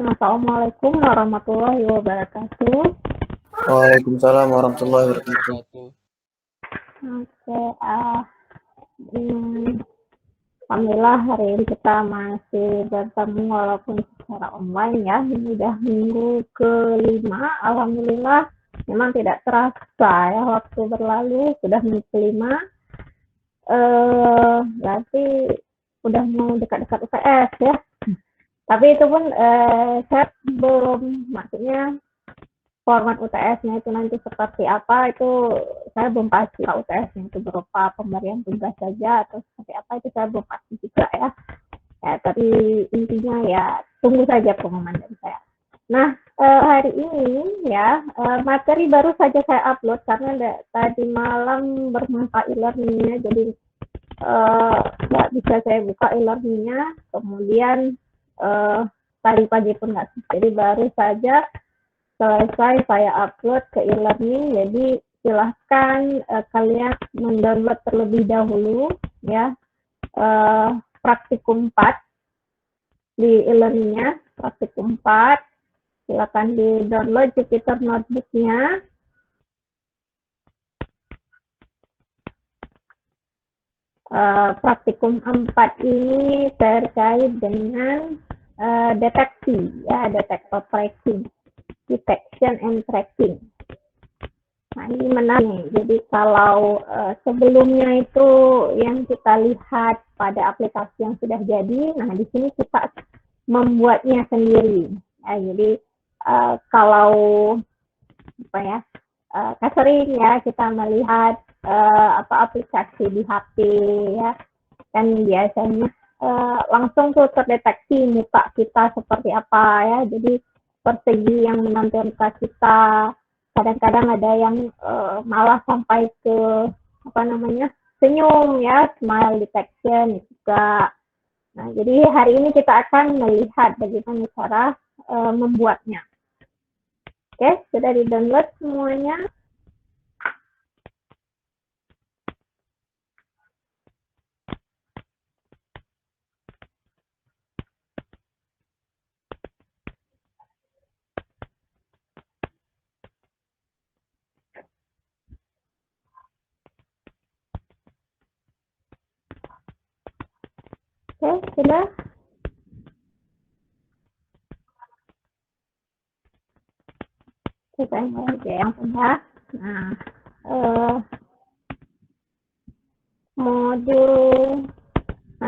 Assalamualaikum warahmatullahi wabarakatuh. Waalaikumsalam warahmatullahi wabarakatuh. Oke, hmm, alhamdulillah hari ini kita masih bertemu walaupun secara online ya. Ini udah minggu kelima, alhamdulillah. Memang tidak terasa ya waktu berlalu, sudah minggu kelima. Berarti udah mau dekat-dekat UTS ya. Tapi itu pun saya belum, maksudnya format UTS-nya itu nanti seperti apa, itu saya belum pasti. UTS-nya itu berupa pemberian tugas saja atau seperti apa, itu saya belum pasti juga ya. Tapi intinya ya tunggu saja pengumuman dari saya. Nah, hari ini ya materi baru saja saya upload karena tadi malam bermasalah e-learning-nya, jadi nggak bisa saya buka e-learning-nya. Kemudian tadi pagi pun nggak, jadi baru saja selesai saya upload ke e-learning. Jadi silahkan kalian mendownload terlebih dahulu ya praktikum 4 di e-learningnya, praktikum 4. Silakan di download Jupyter Notebook-nya. Praktikum 4 ini terkait dengan deteksi ya, detector tracking, detection and tracking. Nah, ini menarik. Jadi kalau sebelumnya itu yang kita lihat pada aplikasi yang sudah jadi, nah di sini kita membuatnya sendiri. Ya, jadi kalau apa ya, sering ya kita melihat aplikasi di HP ya, kan biasanya langsung tuh terdeteksi muka kita seperti apa ya. Jadi persegi yang menampilkan kita, kadang-kadang ada yang malah sampai ke senyum ya, smile detection juga. Nah, jadi hari ini kita akan melihat bagaimana cara membuatnya. Oke, sudah di-download semuanya. Oke, sudah. Kita mulai aja yang sudah. Nah,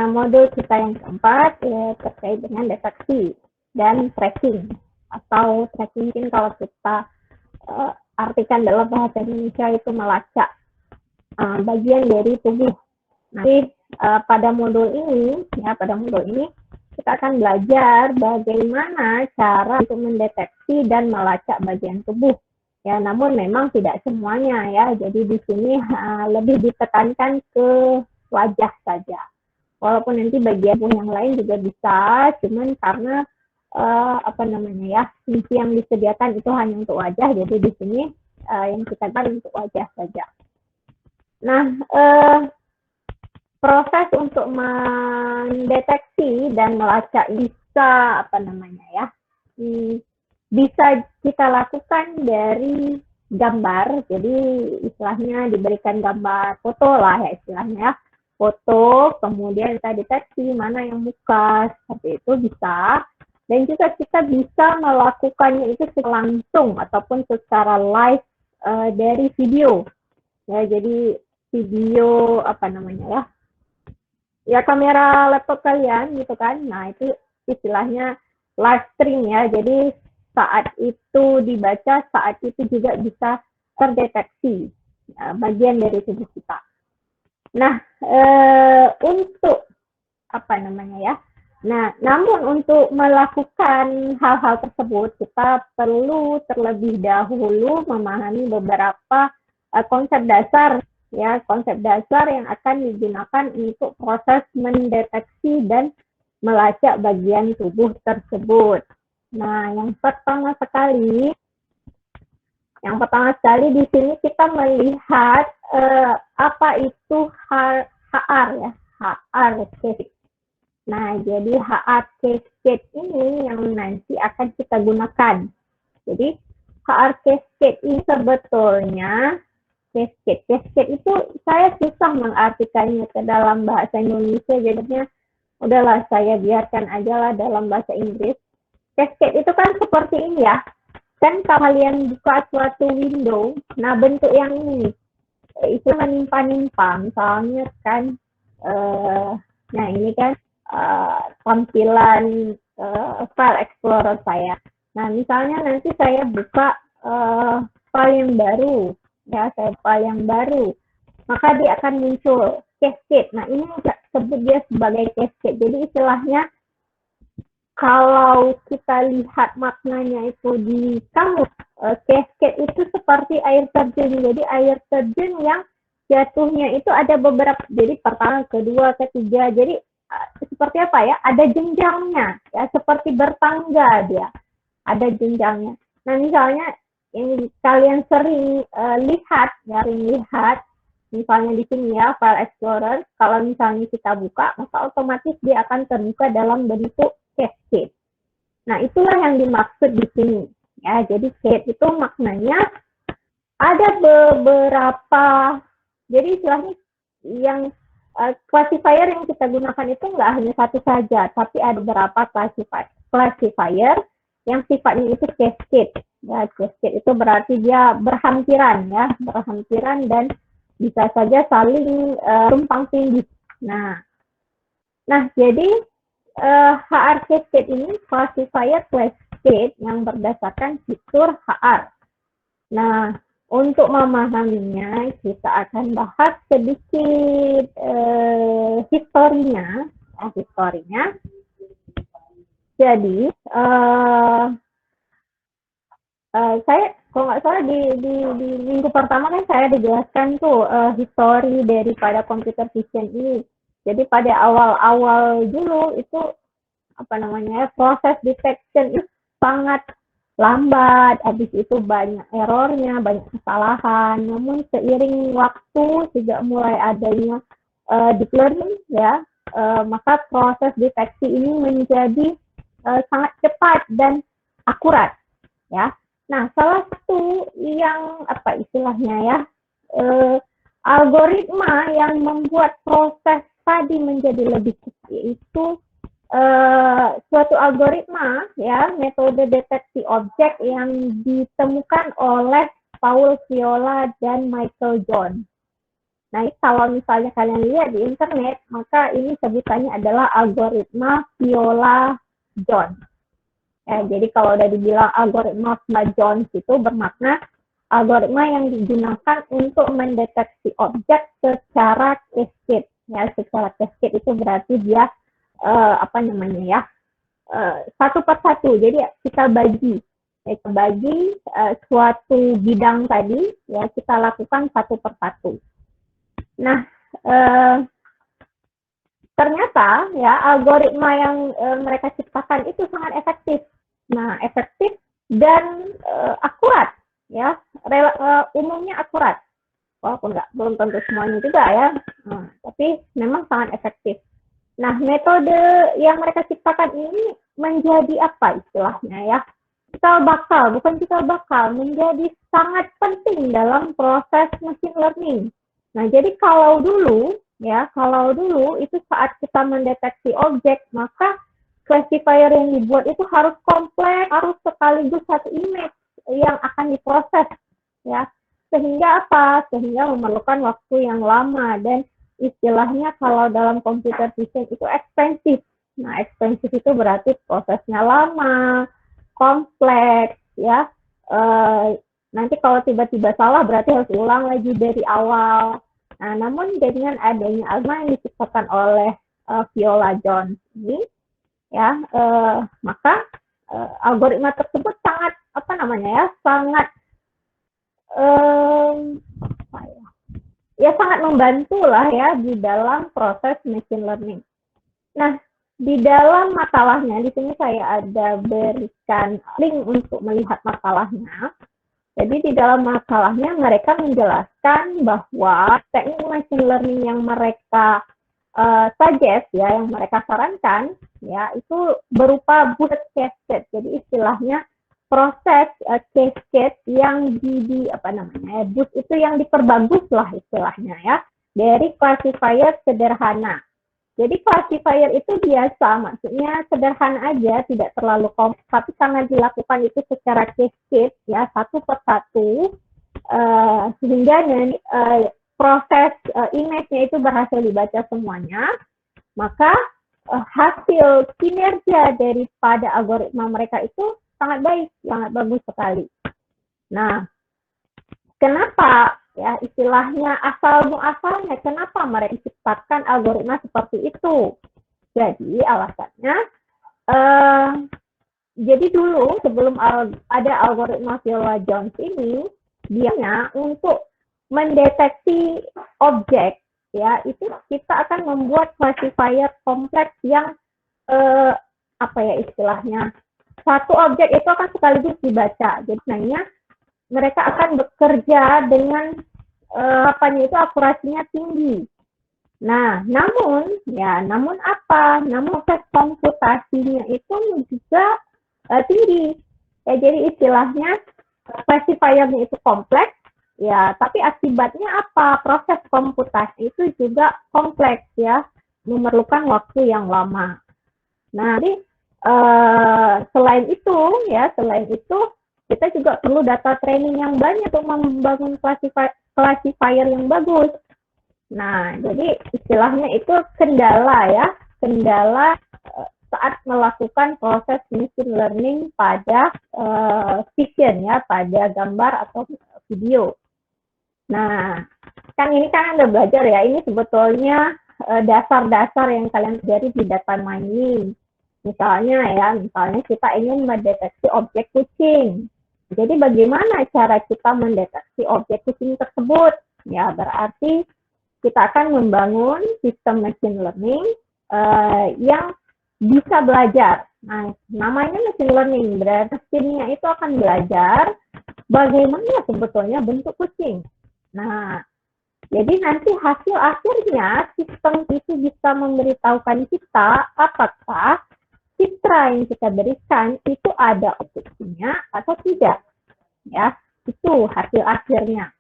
modul kita yang keempat ya, terkait dengan deteksi dan tracking, atau tracking mungkin kalau kita artikan dalam bahasa Indonesia itu melacak bagian dari tubuh. Nanti pada modul ini kita akan belajar bagaimana cara untuk mendeteksi dan melacak bagian tubuh. Ya, namun memang tidak semuanya ya. Jadi di sini lebih ditekankan ke wajah saja. Walaupun nanti bagian tubuh yang lain juga bisa, cuman karena fungsi yang disediakan itu hanya untuk wajah, jadi di sini yang kita pakai untuk wajah saja. Nah, proses untuk mendeteksi dan melacak bisa bisa kita lakukan dari gambar. Jadi istilahnya diberikan gambar foto lah ya, istilahnya foto, kemudian kita deteksi mana yang muka, seperti itu bisa. Dan juga kita bisa melakukannya itu secara langsung ataupun secara live dari video ya. Jadi video ya kamera laptop kalian gitu kan. Nah, itu istilahnya live stream ya. Jadi saat itu dibaca, saat itu juga bisa terdeteksi bagian dari tubuh kita. Nah, untuk namun untuk melakukan hal-hal tersebut kita perlu terlebih dahulu memahami beberapa konsep dasar ya, konsep dasar yang akan digunakan untuk proses mendeteksi dan melacak bagian tubuh tersebut. Nah, yang pertama sekali di sini kita melihat apa itu HR ya, HR. Nah, jadi HR Cascade ini yang nanti akan kita gunakan. Jadi, HR Cascade ini sebetulnya, Cascade itu saya susah mengartikannya ke dalam bahasa Indonesia, jadinya udahlah saya biarkan aja lah dalam bahasa Inggris. Cascade itu kan seperti ini ya, kan kalau kalian buka suatu window, nah bentuk yang ini, itu menimpa-nimpa, misalnya kan, nah ini kan tampilan file explorer saya. Nah, misalnya nanti saya buka file yang baru, ya, file yang baru, maka dia akan muncul cascade. Nah, ini sebut dia sebagai cascade. Jadi istilahnya kalau kita lihat maknanya itu di kamus, cascade itu seperti air terjun. Jadi air terjun yang jatuhnya itu ada beberapa, jadi pertama, kedua, ketiga. Jadi seperti apa ya? Ada jenjangnya, ya, seperti bertangga dia. Ada jenjangnya. Nah, misalnya ini kalian sering lihat, misalnya di sini ya, file explorer, kalau misalnya kita buka, maka otomatis dia akan terbuka dalam bentuk cascade. Nah, itulah yang dimaksud di sini. Ya, jadi cascade itu maknanya ada beberapa, jadi istilahnya yang classifier yang kita gunakan itu nggak hanya satu saja, tapi ada beberapa classifier yang sifatnya itu cascade. Ya, cascade itu berarti dia berhampiran, ya, berhampiran dan bisa saja saling tumpang tindih. Nah, jadi HR cascade ini classifier cascade yang berdasarkan fitur HR. Nah, untuk memahaminya, kita akan bahas sedikit historinya. Jadi, saya kalau nggak salah di minggu pertama kan saya dijelaskan tuh histori daripada computer vision ini. Jadi pada awal-awal dulu itu apa namanya, proses detection itu sangat lambat, habis itu banyak errornya, banyak kesalahan. Namun seiring waktu, sejak mulai adanya deep learning, ya, maka proses deteksi ini menjadi sangat cepat dan akurat, ya. Nah, salah satu yang apa istilahnya ya, algoritma yang membuat proses tadi menjadi lebih cepat, yaitu suatu algoritma, ya, metode deteksi objek yang ditemukan oleh Paul Viola dan Michael John. Nah, kalau misalnya kalian lihat di internet, maka ini sebutannya adalah algoritma Viola-John. Jadi kalau udah dibilang algoritma Viola-John itu bermakna algoritma yang digunakan untuk mendeteksi objek secara cascade. Ya, secara cascade itu berarti dia apa namanya ya, satu persatu. Jadi kita bagi suatu bidang tadi, ya, kita lakukan satu persatu. Nah, ternyata ya algoritma yang mereka ciptakan itu sangat efektif. Nah, efektif dan akurat, ya, umumnya akurat. Walaupun belum tentu semuanya juga ya, tapi memang sangat efektif. Nah, metode yang mereka ciptakan ini menjadi apa istilahnya ya? Cikal bakal menjadi sangat penting dalam proses machine learning. Nah, jadi kalau dulu itu saat kita mendeteksi objek, maka classifier yang dibuat itu harus kompleks, harus sekaligus satu image yang akan diproses, ya. Sehingga apa? Sehingga memerlukan waktu yang lama dan istilahnya kalau dalam computer vision itu ekspensif. Nah, ekspensif itu berarti prosesnya lama, kompleks, ya. Nanti kalau tiba-tiba salah berarti harus ulang lagi dari awal. Nah, namun dengan adanya algoritma yang diciptakan oleh Viola-John ini, ya, maka algoritma tersebut sangat apa namanya ya, sangat sangat membantu lah ya di dalam proses machine learning. Nah, di dalam makalahnya, di sini saya ada berikan link untuk melihat makalahnya. Jadi di dalam makalahnya mereka menjelaskan bahwa teknik machine learning yang mereka suggest ya, yang mereka sarankan ya, itu berupa boosted cascade. Jadi istilahnya proses cascade yang boost itu yang diperbagus lah istilahnya ya, dari classifier sederhana. Jadi classifier itu biasa, maksudnya sederhana aja, tidak terlalu kompleks, tapi karena dilakukan itu secara cascade ya, satu persatu, sehingga proses image-nya itu berhasil dibaca semuanya, maka hasil kinerja daripada algoritma mereka itu sangat baik, sangat bagus sekali. Nah, kenapa ya istilahnya asal-muasalnya, kenapa mereka menciptakan algoritma seperti itu? Jadi alasannya, jadi dulu sebelum ada algoritma Viola-Jones ini, dianya untuk mendeteksi objek ya, itu kita akan membuat classifier kompleks yang istilahnya satu objek itu akan sekaligus dibaca. Jadi sebenarnya mereka akan bekerja dengan itu akurasinya tinggi. Nah, namun apa? Namun proses komputasinya itu juga tinggi. Ya, jadi istilahnya classifiernya itu kompleks, ya, tapi akibatnya apa? Proses komputasi itu juga kompleks ya, memerlukan waktu yang lama. Nah, jadi selain itu kita juga perlu data training yang banyak untuk membangun classifier yang bagus. Nah, jadi istilahnya itu kendala saat melakukan proses machine learning pada vision ya, pada gambar atau video. Nah, kan ini kan Anda belajar ya, ini sebetulnya dasar-dasar yang kalian pelajari di data mining. Misalnya kita ingin mendeteksi objek kucing. Jadi bagaimana cara kita mendeteksi objek kucing tersebut? Ya, berarti kita akan membangun sistem machine learning yang bisa belajar. Nah, namanya machine learning, berarti mesinnya itu akan belajar bagaimana sebetulnya bentuk kucing. Nah, jadi nanti hasil akhirnya sistem itu bisa memberitahukan kita apakah citra yang kita berikan itu ada objeknya atau tidak. Ya, itu hasil akhirnya.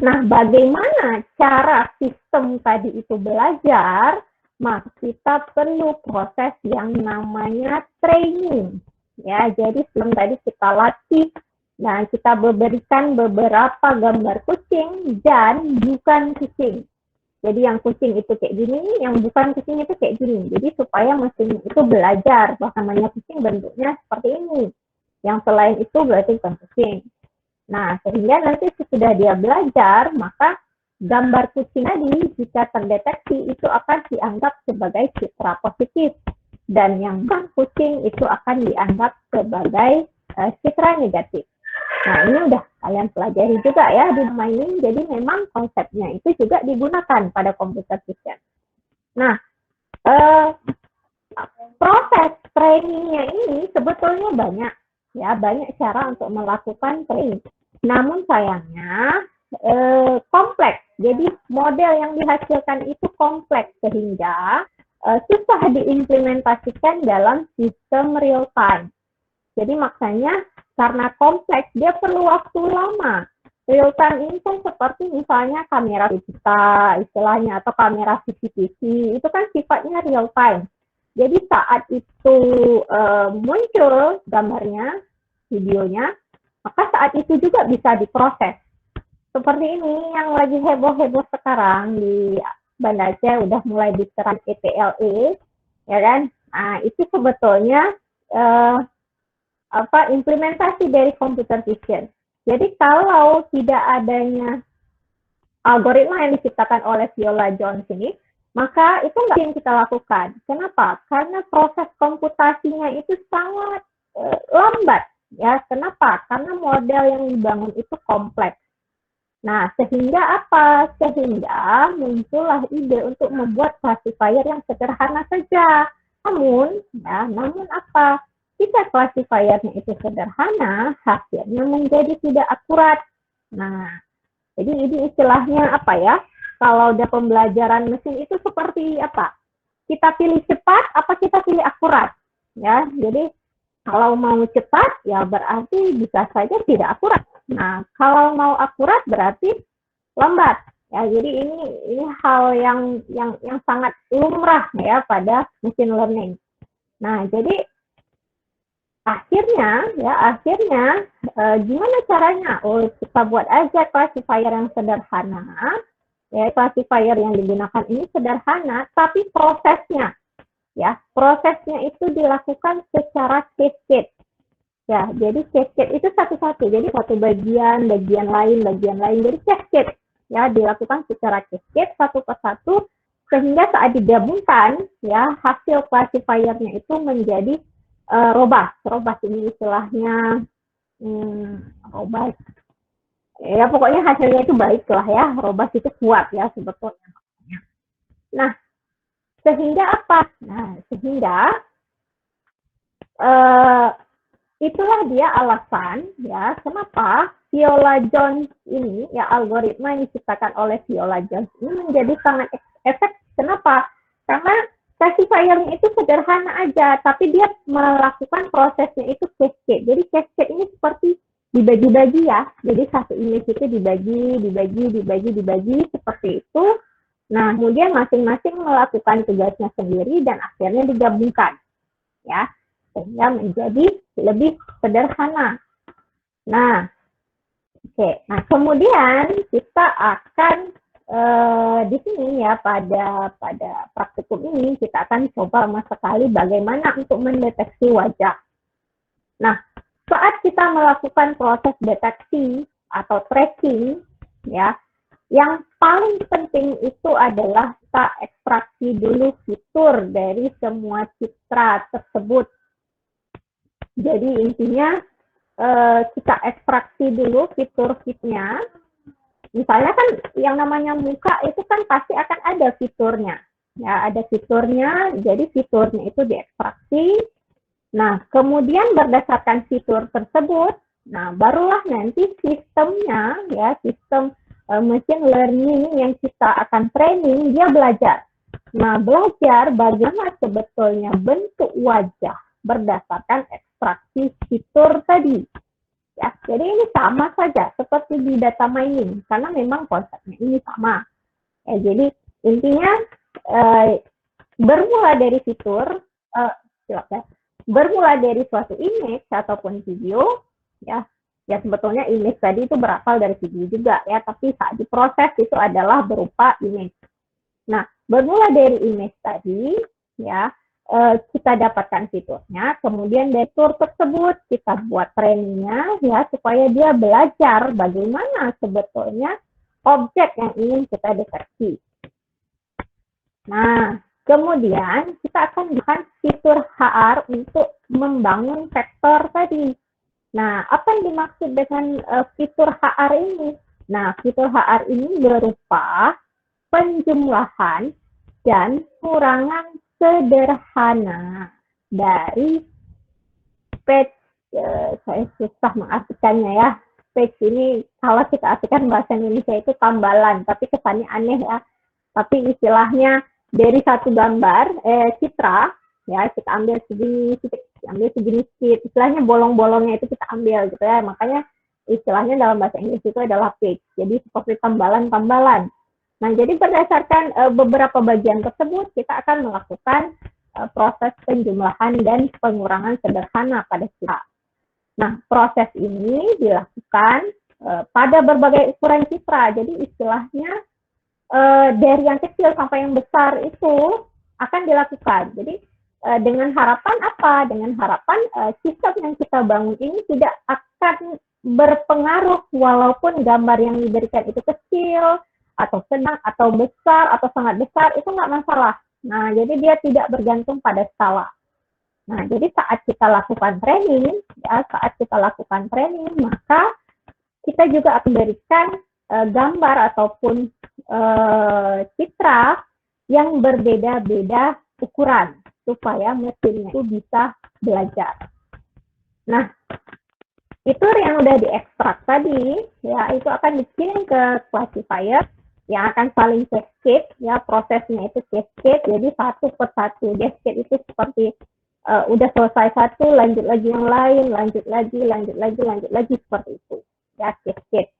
Nah, bagaimana cara sistem tadi itu belajar? Maka kita perlu proses yang namanya training. Ya, jadi sebelum tadi kita latih dan kita berikan beberapa gambar kucing dan bukan kucing. Jadi yang kucing itu kayak gini, yang bukan kucing itu kayak gini. Jadi supaya mesin itu belajar bahwa namanya kucing bentuknya seperti ini. Yang selain itu berarti bukan kucing. Nah, sehingga nanti sesudah dia belajar, maka gambar kucing tadi jika terdeteksi itu akan dianggap sebagai citra positif. Dan yang bukan kucing itu akan dianggap sebagai citra negatif. Nah, ini udah kalian pelajari juga ya di mining, jadi memang konsepnya itu juga digunakan pada computer vision. Nah, proses trainingnya ini sebetulnya banyak cara untuk melakukan training. Namun sayangnya kompleks, jadi model yang dihasilkan itu kompleks sehingga susah diimplementasikan dalam sistem real time. Jadi makanya karena kompleks, dia perlu waktu lama. Real time ini kan seperti misalnya kamera kita, istilahnya, atau kamera CCTV, itu kan sifatnya real time. Jadi saat itu muncul gambarnya, videonya, maka saat itu juga bisa diproses. Seperti ini yang lagi heboh-heboh sekarang di Banda Aceh, udah mulai diterapkan ETLE, ya kan? Nah, itu sebetulnya implementasi dari computer vision. Jadi kalau tidak adanya algoritma yang diciptakan oleh Viola-Jones ini, maka itu nggak yang kita lakukan. Kenapa? Karena proses komputasinya itu sangat lambat. Ya, kenapa? Karena model yang dibangun itu kompleks. Nah, sehingga apa? Sehingga muncullah ide untuk membuat classifier yang sederhana saja. Namun apa? Jika classifiernya itu sederhana, hasilnya menjadi tidak akurat. Nah, jadi ini istilahnya apa ya? kalau udah pembelajaran mesin itu seperti apa? Kita pilih cepat apa kita pilih akurat? Ya, jadi kalau mau cepat ya berarti bisa saja tidak akurat. Nah, kalau mau akurat berarti lambat. Ya, jadi ini hal yang sangat lumrah ya pada machine learning. Nah, jadi akhirnya gimana caranya? Oh, kita buat aja classifier yang sederhana. Ya, classifier yang digunakan ini sederhana, tapi prosesnya itu dilakukan secara cascade. Ya, jadi cascade itu satu-satu. Jadi satu bagian lain. Jadi cascade ya dilakukan secara cascade satu persatu sehingga saat digabungkan ya hasil classifiernya itu menjadi robust. Robust ini istilahnya robust. Ya pokoknya hasilnya itu baik lah ya. Robust itu kuat ya sebetulnya. Nah, sehingga apa? Nah, sehingga itulah dia alasan ya kenapa Viola Jones ini ya algoritma yang diciptakan oleh Viola Jones ini menjadi sangat efektif. Kenapa? Karena classifiernya itu sederhana aja, tapi dia melakukan prosesnya itu cascade. Jadi cascade ini seperti dibagi-bagi ya. Jadi satu image itu dibagi seperti itu. Nah, kemudian masing-masing melakukan tugasnya sendiri dan akhirnya digabungkan. Ya, sehingga menjadi lebih sederhana. Nah, oke. Nah, kemudian kita akan di sini ya pada praktikum ini kita akan coba sekali bagaimana untuk mendeteksi wajah. Nah, saat kita melakukan proses deteksi atau tracking ya, yang paling penting itu adalah kita ekstraksi dulu fitur dari semua citra tersebut. Jadi intinya kita ekstraksi dulu fitur-fiturnya. Misalnya kan yang namanya muka itu kan pasti akan ada fiturnya. Ya, ada fiturnya, jadi fiturnya itu diekstraksi. Nah, kemudian berdasarkan fitur tersebut, nah barulah nanti sistemnya, ya sistem machine learning yang kita akan training, dia belajar. Nah, belajar bagaimana sebetulnya bentuk wajah berdasarkan ekstraksi fitur tadi. Ya, jadi ini sama saja seperti di data mining, karena memang konsepnya ini sama. Ya, jadi intinya bermula dari fitur, bermula dari suatu image ataupun video, ya sebetulnya image tadi itu berasal dari video juga ya, tapi saat diproses itu adalah berupa image. Nah, bermula dari image tadi, ya kita dapatkan fiturnya, kemudian dari fitur tersebut kita buat trainingnya ya supaya dia belajar bagaimana sebetulnya objek yang ingin kita deteksi. Nah, kemudian kita akan gunakan fitur HR untuk membangun vektor tadi. Nah, apa yang dimaksud dengan fitur HR ini? Nah, fitur HR ini berupa penjumlahan dan kurangan sederhana dari page, saya susah mengartikannya ya. Page ini kalau kita artikan bahasa Indonesia itu tambalan, tapi kesannya aneh ya. Tapi istilahnya dari satu gambar, citra, ya kita ambil segini sedikit, istilahnya bolong-bolongnya itu kita ambil gitu ya. Makanya istilahnya dalam bahasa Inggris itu adalah page. Jadi seperti tambalan-tambalan. Nah, jadi berdasarkan beberapa bagian tersebut, kita akan melakukan proses penjumlahan dan pengurangan sederhana pada citra. Nah, proses ini dilakukan pada berbagai ukuran citra. Jadi istilahnya dari yang kecil sampai yang besar itu akan dilakukan. Jadi dengan harapan apa? Dengan harapan sistem yang kita bangun ini tidak akan berpengaruh walaupun gambar yang diberikan itu kecil, atau sedang, atau besar, atau sangat besar, itu nggak masalah. Nah, jadi dia tidak bergantung pada skala. Nah, jadi saat kita lakukan training, maka kita juga akan berikan gambar ataupun citra yang berbeda-beda ukuran, supaya mesinnya itu bisa belajar. Nah, fitur yang udah diekstrak tadi, ya itu akan dikirim ke classifier, yang akan saling cascade, ya prosesnya itu cascade, jadi satu per satu. Cascade itu seperti udah selesai satu, lanjut lagi yang lain, lanjut lagi seperti itu, ya cascade.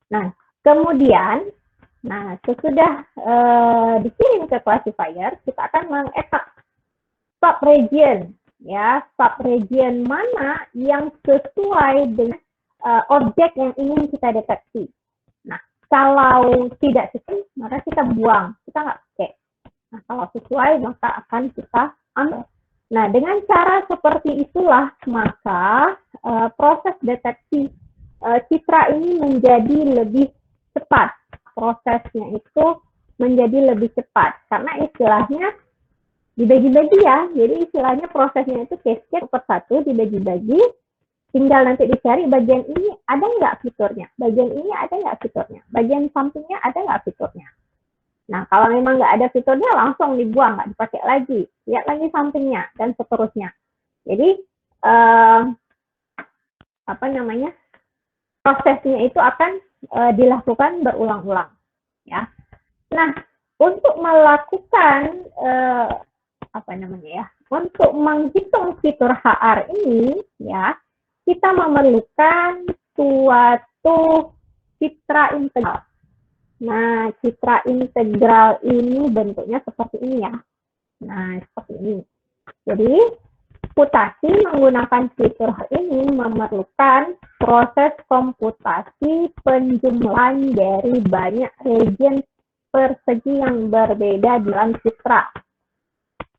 Nah, kemudian, sesudah dikirim ke classifier, kita akan mengetak subregion, ya subregion mana yang sesuai dengan objek yang ingin kita deteksi. Nah, kalau tidak sesuai, maka kita buang, kita nggak pakai. Nah, kalau sesuai, maka akan kita ambil. Nah, dengan cara seperti itulah, maka proses deteksi citra ini menjadi lebih cepat. Prosesnya itu menjadi lebih cepat, karena istilahnya dibagi-bagi ya. Jadi istilahnya prosesnya itu cascade per satu, dibagi-bagi, tinggal nanti dicari bagian ini ada nggak fiturnya, bagian ini ada nggak fiturnya, bagian sampingnya ada nggak fiturnya. Nah, kalau memang nggak ada fiturnya, langsung dibuang, nggak dipakai lagi, lihat lagi sampingnya, dan seterusnya. Jadi, prosesnya itu akan dilakukan berulang-ulang. Ya. Nah, untuk melakukan, untuk menghitung fitur HR ini, ya, kita memerlukan suatu citra integral. Nah, citra integral ini bentuknya seperti ini ya. Nah, seperti ini. Jadi, komputasi menggunakan fitur ini memerlukan proses komputasi penjumlahan dari banyak region persegi yang berbeda dalam citra.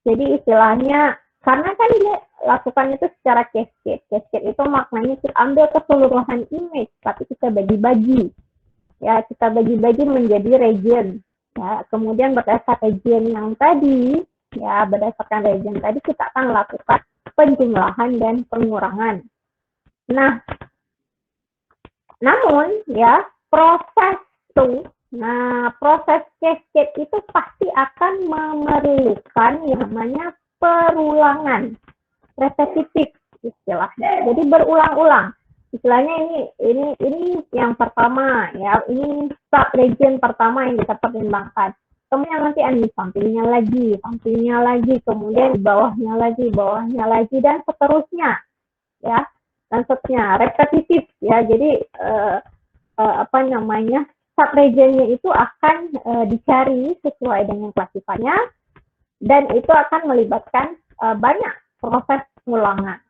Jadi, istilahnya, karena kan dia lakukan itu secara cascade. Cascade itu maknanya kita ambil keseluruhan image, tapi kita bagi-bagi. Ya, kita bagi-bagi menjadi region. Ya, kemudian berdasarkan region yang tadi, ya, berdasarkan region tadi kita akan lakukan penjumlahan dan pengurangan. Nah, namun ya proses cascade itu pasti akan memerlukan yang namanya perulangan, repetitif istilahnya. Jadi berulang-ulang. Istilahnya ini yang pertama ya, ini subregion pertama yang kita pertimbangkan. Kemudian nanti ada sampingnya lagi, kemudian bawahnya lagi, dan seterusnya, ya, dan seterusnya, repetitif, ya. Jadi subregionnya itu akan dicari sesuai dengan klasifikasinya, dan itu akan melibatkan banyak proses pengulangan.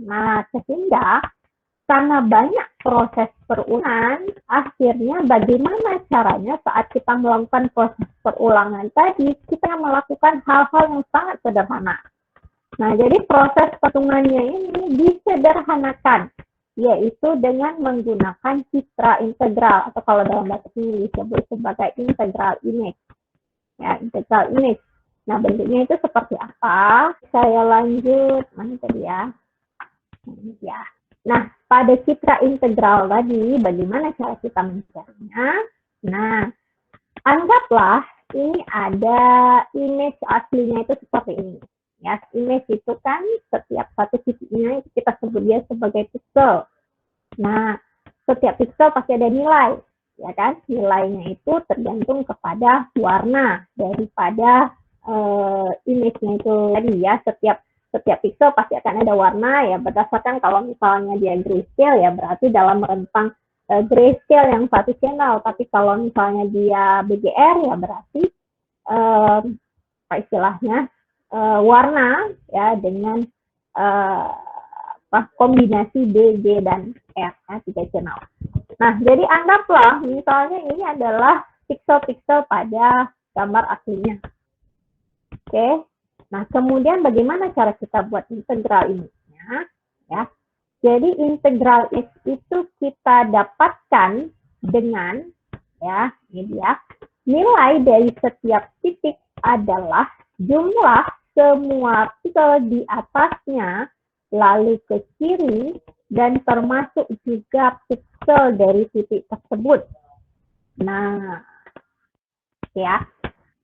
Nah, sehingga karena banyak proses perulangan, akhirnya bagaimana caranya saat kita melakukan proses perulangan tadi, kita melakukan hal-hal yang sangat sederhana. Nah, jadi proses perhitungannya ini disederhanakan, yaitu dengan menggunakan citra integral, atau kalau dalam bahasa Inggris disebut sebagai integral image. Ya, integral image. Nah, bentuknya itu seperti apa? Saya lanjut, mana tadi ya? Ya. Nah, pada citra integral tadi, bagaimana cara kita mencarinya? Nah, anggaplah ini ada image aslinya itu seperti ini. Ya, image itu kan setiap satu titiknya itu kita sebut dia sebagai pixel. Nah, setiap pixel pasti ada nilai, ya kan? Nilainya itu tergantung kepada warna daripada image-nya itu tadi ya. Setiap pixel pasti akan ada warna ya, berdasarkan kalau misalnya dia grayscale ya berarti dalam rentang grayscale yang satu channel, tapi kalau misalnya dia BGR ya berarti istilahnya warna ya dengan kombinasi B, G, dan R ya, 3 channel. Nah, jadi anggaplah misalnya ini adalah pixel-pixel pada gambar aslinya. Oke. Nah, kemudian bagaimana cara kita buat integral image-nya? Ya. Jadi integral itu kita dapatkan dengan ya, ini dia. Nilai dari setiap titik adalah jumlah semua pixel di atasnya lalu ke kiri dan termasuk juga pixel dari titik tersebut. Nah, ya.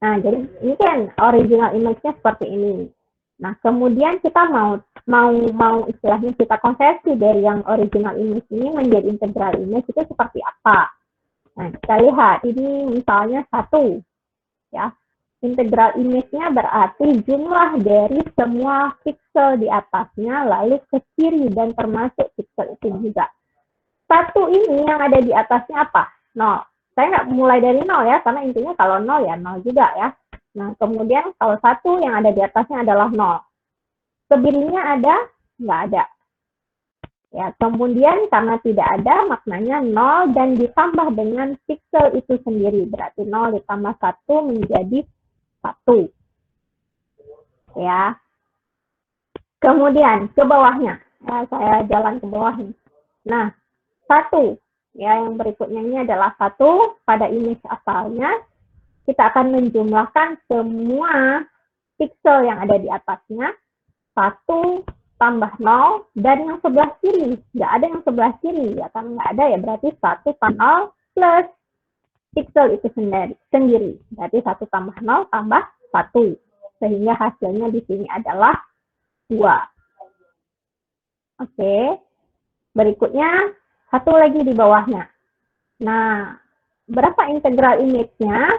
Nah, jadi ini kan original image-nya seperti ini. Nah, kemudian kita mau istilahnya kita konversi dari yang original image ini menjadi integral image itu seperti apa? Nah, kita lihat ini misalnya 1 ya. Integral image-nya berarti jumlah dari semua piksel di atasnya lalu ke kiri dan termasuk piksel itu juga. 1 ini yang ada di atasnya apa? 0. Saya nggak mulai dari 0 ya, karena intinya kalau 0 ya 0 juga ya. Nah, kemudian kalau 1 yang ada di atasnya adalah 0. Kebirinya ada? Nggak ada. Ya, kemudian karena tidak ada, maknanya 0 dan ditambah dengan piksel itu sendiri. Berarti 0 ditambah 1 menjadi 1. Ya. Kemudian ke bawahnya. Ya, saya jalan ke bawah nih. Nah, 1. Ya, yang berikutnya ini adalah 1 pada image asalnya. Kita akan menjumlahkan semua piksel yang ada di atasnya. 1 tambah 0 dan yang sebelah kiri. Nggak ada yang sebelah kiri. Ya, kan nggak ada ya. Berarti 1 tambah 0 plus piksel itu sendiri. Berarti 1 tambah 0 tambah 1. Sehingga hasilnya di sini adalah 2. Oke. Berikutnya, 1 lagi di bawahnya. Nah, berapa integral image-nya?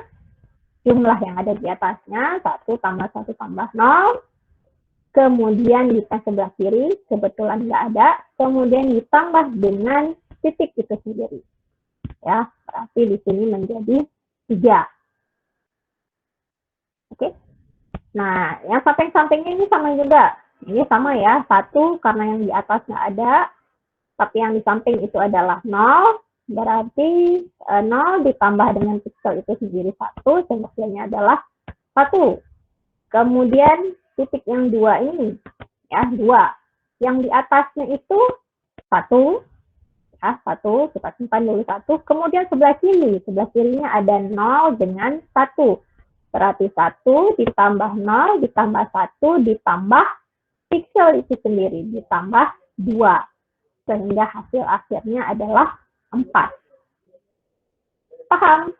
Jumlah yang ada di atasnya, 1 tambah 1 tambah 0. Kemudian di sebelah kiri, kebetulan nggak ada. Kemudian ditambah dengan titik itu sendiri. Ya, berarti di sini menjadi 3. Oke. Nah, yang samping-sampingnya ini sama juga. Ini sama ya, 1 karena yang di atas nggak ada, tapi yang di samping itu adalah 0, berarti 0 ditambah dengan piksel itu sendiri 1, sehingga hasilnya adalah 1. Kemudian titik yang 2 ini, ya 2. Yang di atasnya itu 1, ya 1, kita simpan dulu 1. Kemudian sebelah kirinya ada 0 dengan 1. Berarti 1 ditambah 0 ditambah 1 ditambah piksel itu sendiri, ditambah 2. Sehingga hasil akhirnya adalah 4. Paham?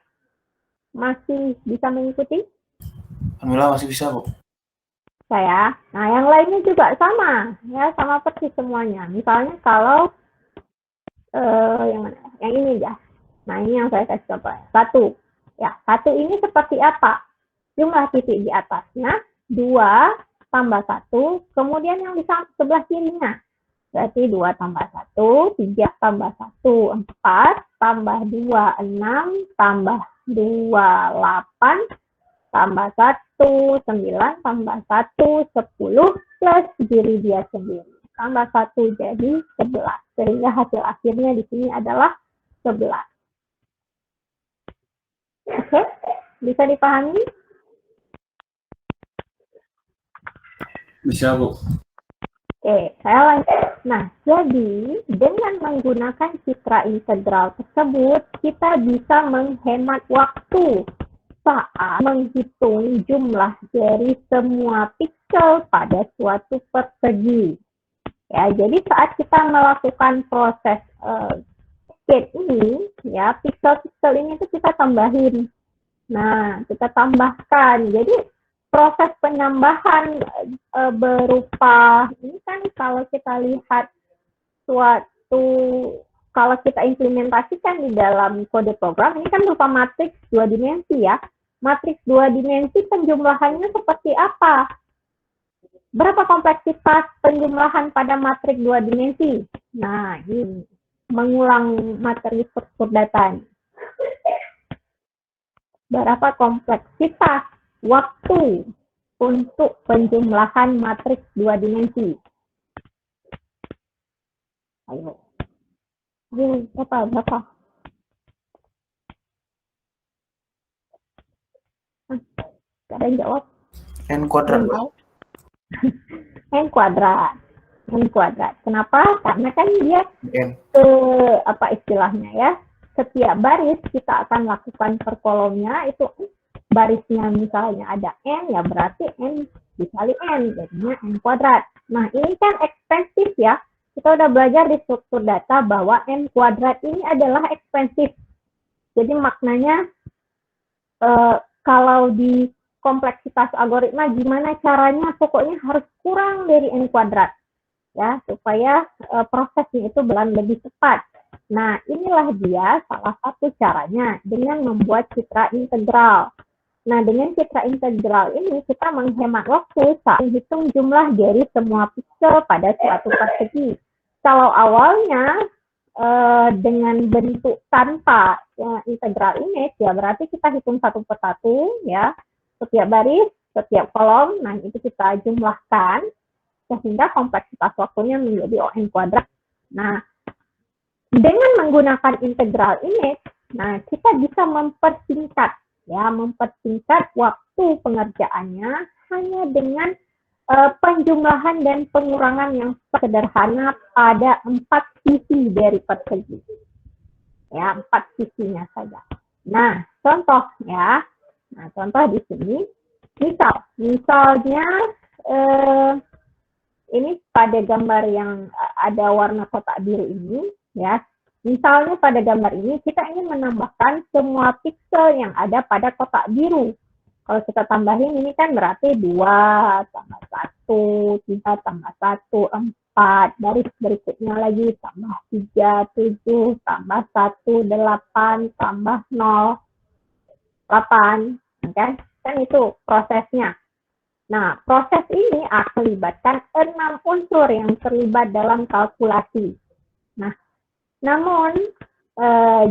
Masih bisa mengikuti? Alhamdulillah masih bisa, Bu. Saya. Nah, yang lainnya juga sama. Ya, sama persis semuanya. Misalnya kalau yang mana? Yang ini ya. Nah, ini yang saya kasih contoh. 1. Ya, 1 ini seperti apa? Jumlah titik di atasnya 2 tambah 1, kemudian yang di sebelah kirinya. Berarti 2 tambah 1, 3 tambah 1, 4, tambah 2, 6, tambah 2, 8, tambah 1, 9, tambah 1, 10, plus diri dia sendiri. Tambah 1 jadi 11. Sehingga hasil akhirnya di sini adalah 11. Oke, bisa dipahami? Bisa, Bu. Oke, saya lanjut. Nah, jadi dengan menggunakan citra integral tersebut, kita bisa menghemat waktu saat menghitung jumlah dari semua piksel pada suatu persegi. Ya, jadi saat kita melakukan proses skate ini, ya piksel-piksel ini tuh kita tambahin. Nah, kita tambahkan. Jadi proses penambahan berupa ini kan kalau kita lihat suatu kalau kita implementasikan di dalam kode program ini kan berupa matriks 2 dimensi ya. Matriks 2 dimensi penjumlahannya seperti apa? Berapa kompleksitas penjumlahan pada matriks 2 dimensi? Nah, ini mengulang materi struktur data. Berapa kompleksitas waktu untuk penjumlahan matriks 2 dimensi? Ayo. Berapa? Gak ada yang jawab. N kuadrat. N kuadrat. Kenapa? Karena kan dia N. apa istilahnya ya? Setiap baris kita akan lakukan per kolomnya itu barisnya misalnya ada N ya berarti N dikali N jadinya N kuadrat. Nah ini kan ekstensif ya. Kita udah belajar di struktur data bahwa N kuadrat ini adalah ekstensif. Jadi maknanya kalau di kompleksitas algoritma gimana caranya pokoknya harus kurang dari N kuadrat ya supaya prosesnya itu berjalan lebih cepat. Nah, inilah dia salah satu caranya dengan membuat citra integral. Nah, dengan citra integral ini kita menghemat waktu saat menghitung jumlah dari semua piksel pada suatu persegi. Kalau awalnya dengan bentuk tanpa integral image, ya berarti kita hitung satu persatu, ya, setiap baris, setiap kolom. Nah, itu kita jumlahkan sehingga kompleksitas waktunya menjadi ON kuadrat. Nah, dengan menggunakan integral image, nah kita bisa mempersingkat, ya, mempersingkat waktu pengerjaannya hanya dengan penjumlahan dan pengurangan yang sederhana pada 4 sisi dari persegi, ya, 4 sisinya saja. Nah, contoh, ya, nah contoh di sini, misalnya ini pada gambar yang ada warna kotak biru ini, ya, misalnya pada gambar ini kita ingin menambahkan semua piksel yang ada pada kotak biru. Kalau kita tambahin ini kan berarti 2 tambah 1, 3 tambah 1, 4, baris berikutnya lagi tambah 3, 7, tambah 1, 8, tambah 0, 8, oke? Kan itu prosesnya. Nah, proses ini akan melibatkan 6 unsur yang terlibat dalam kalkulasi. Nah, namun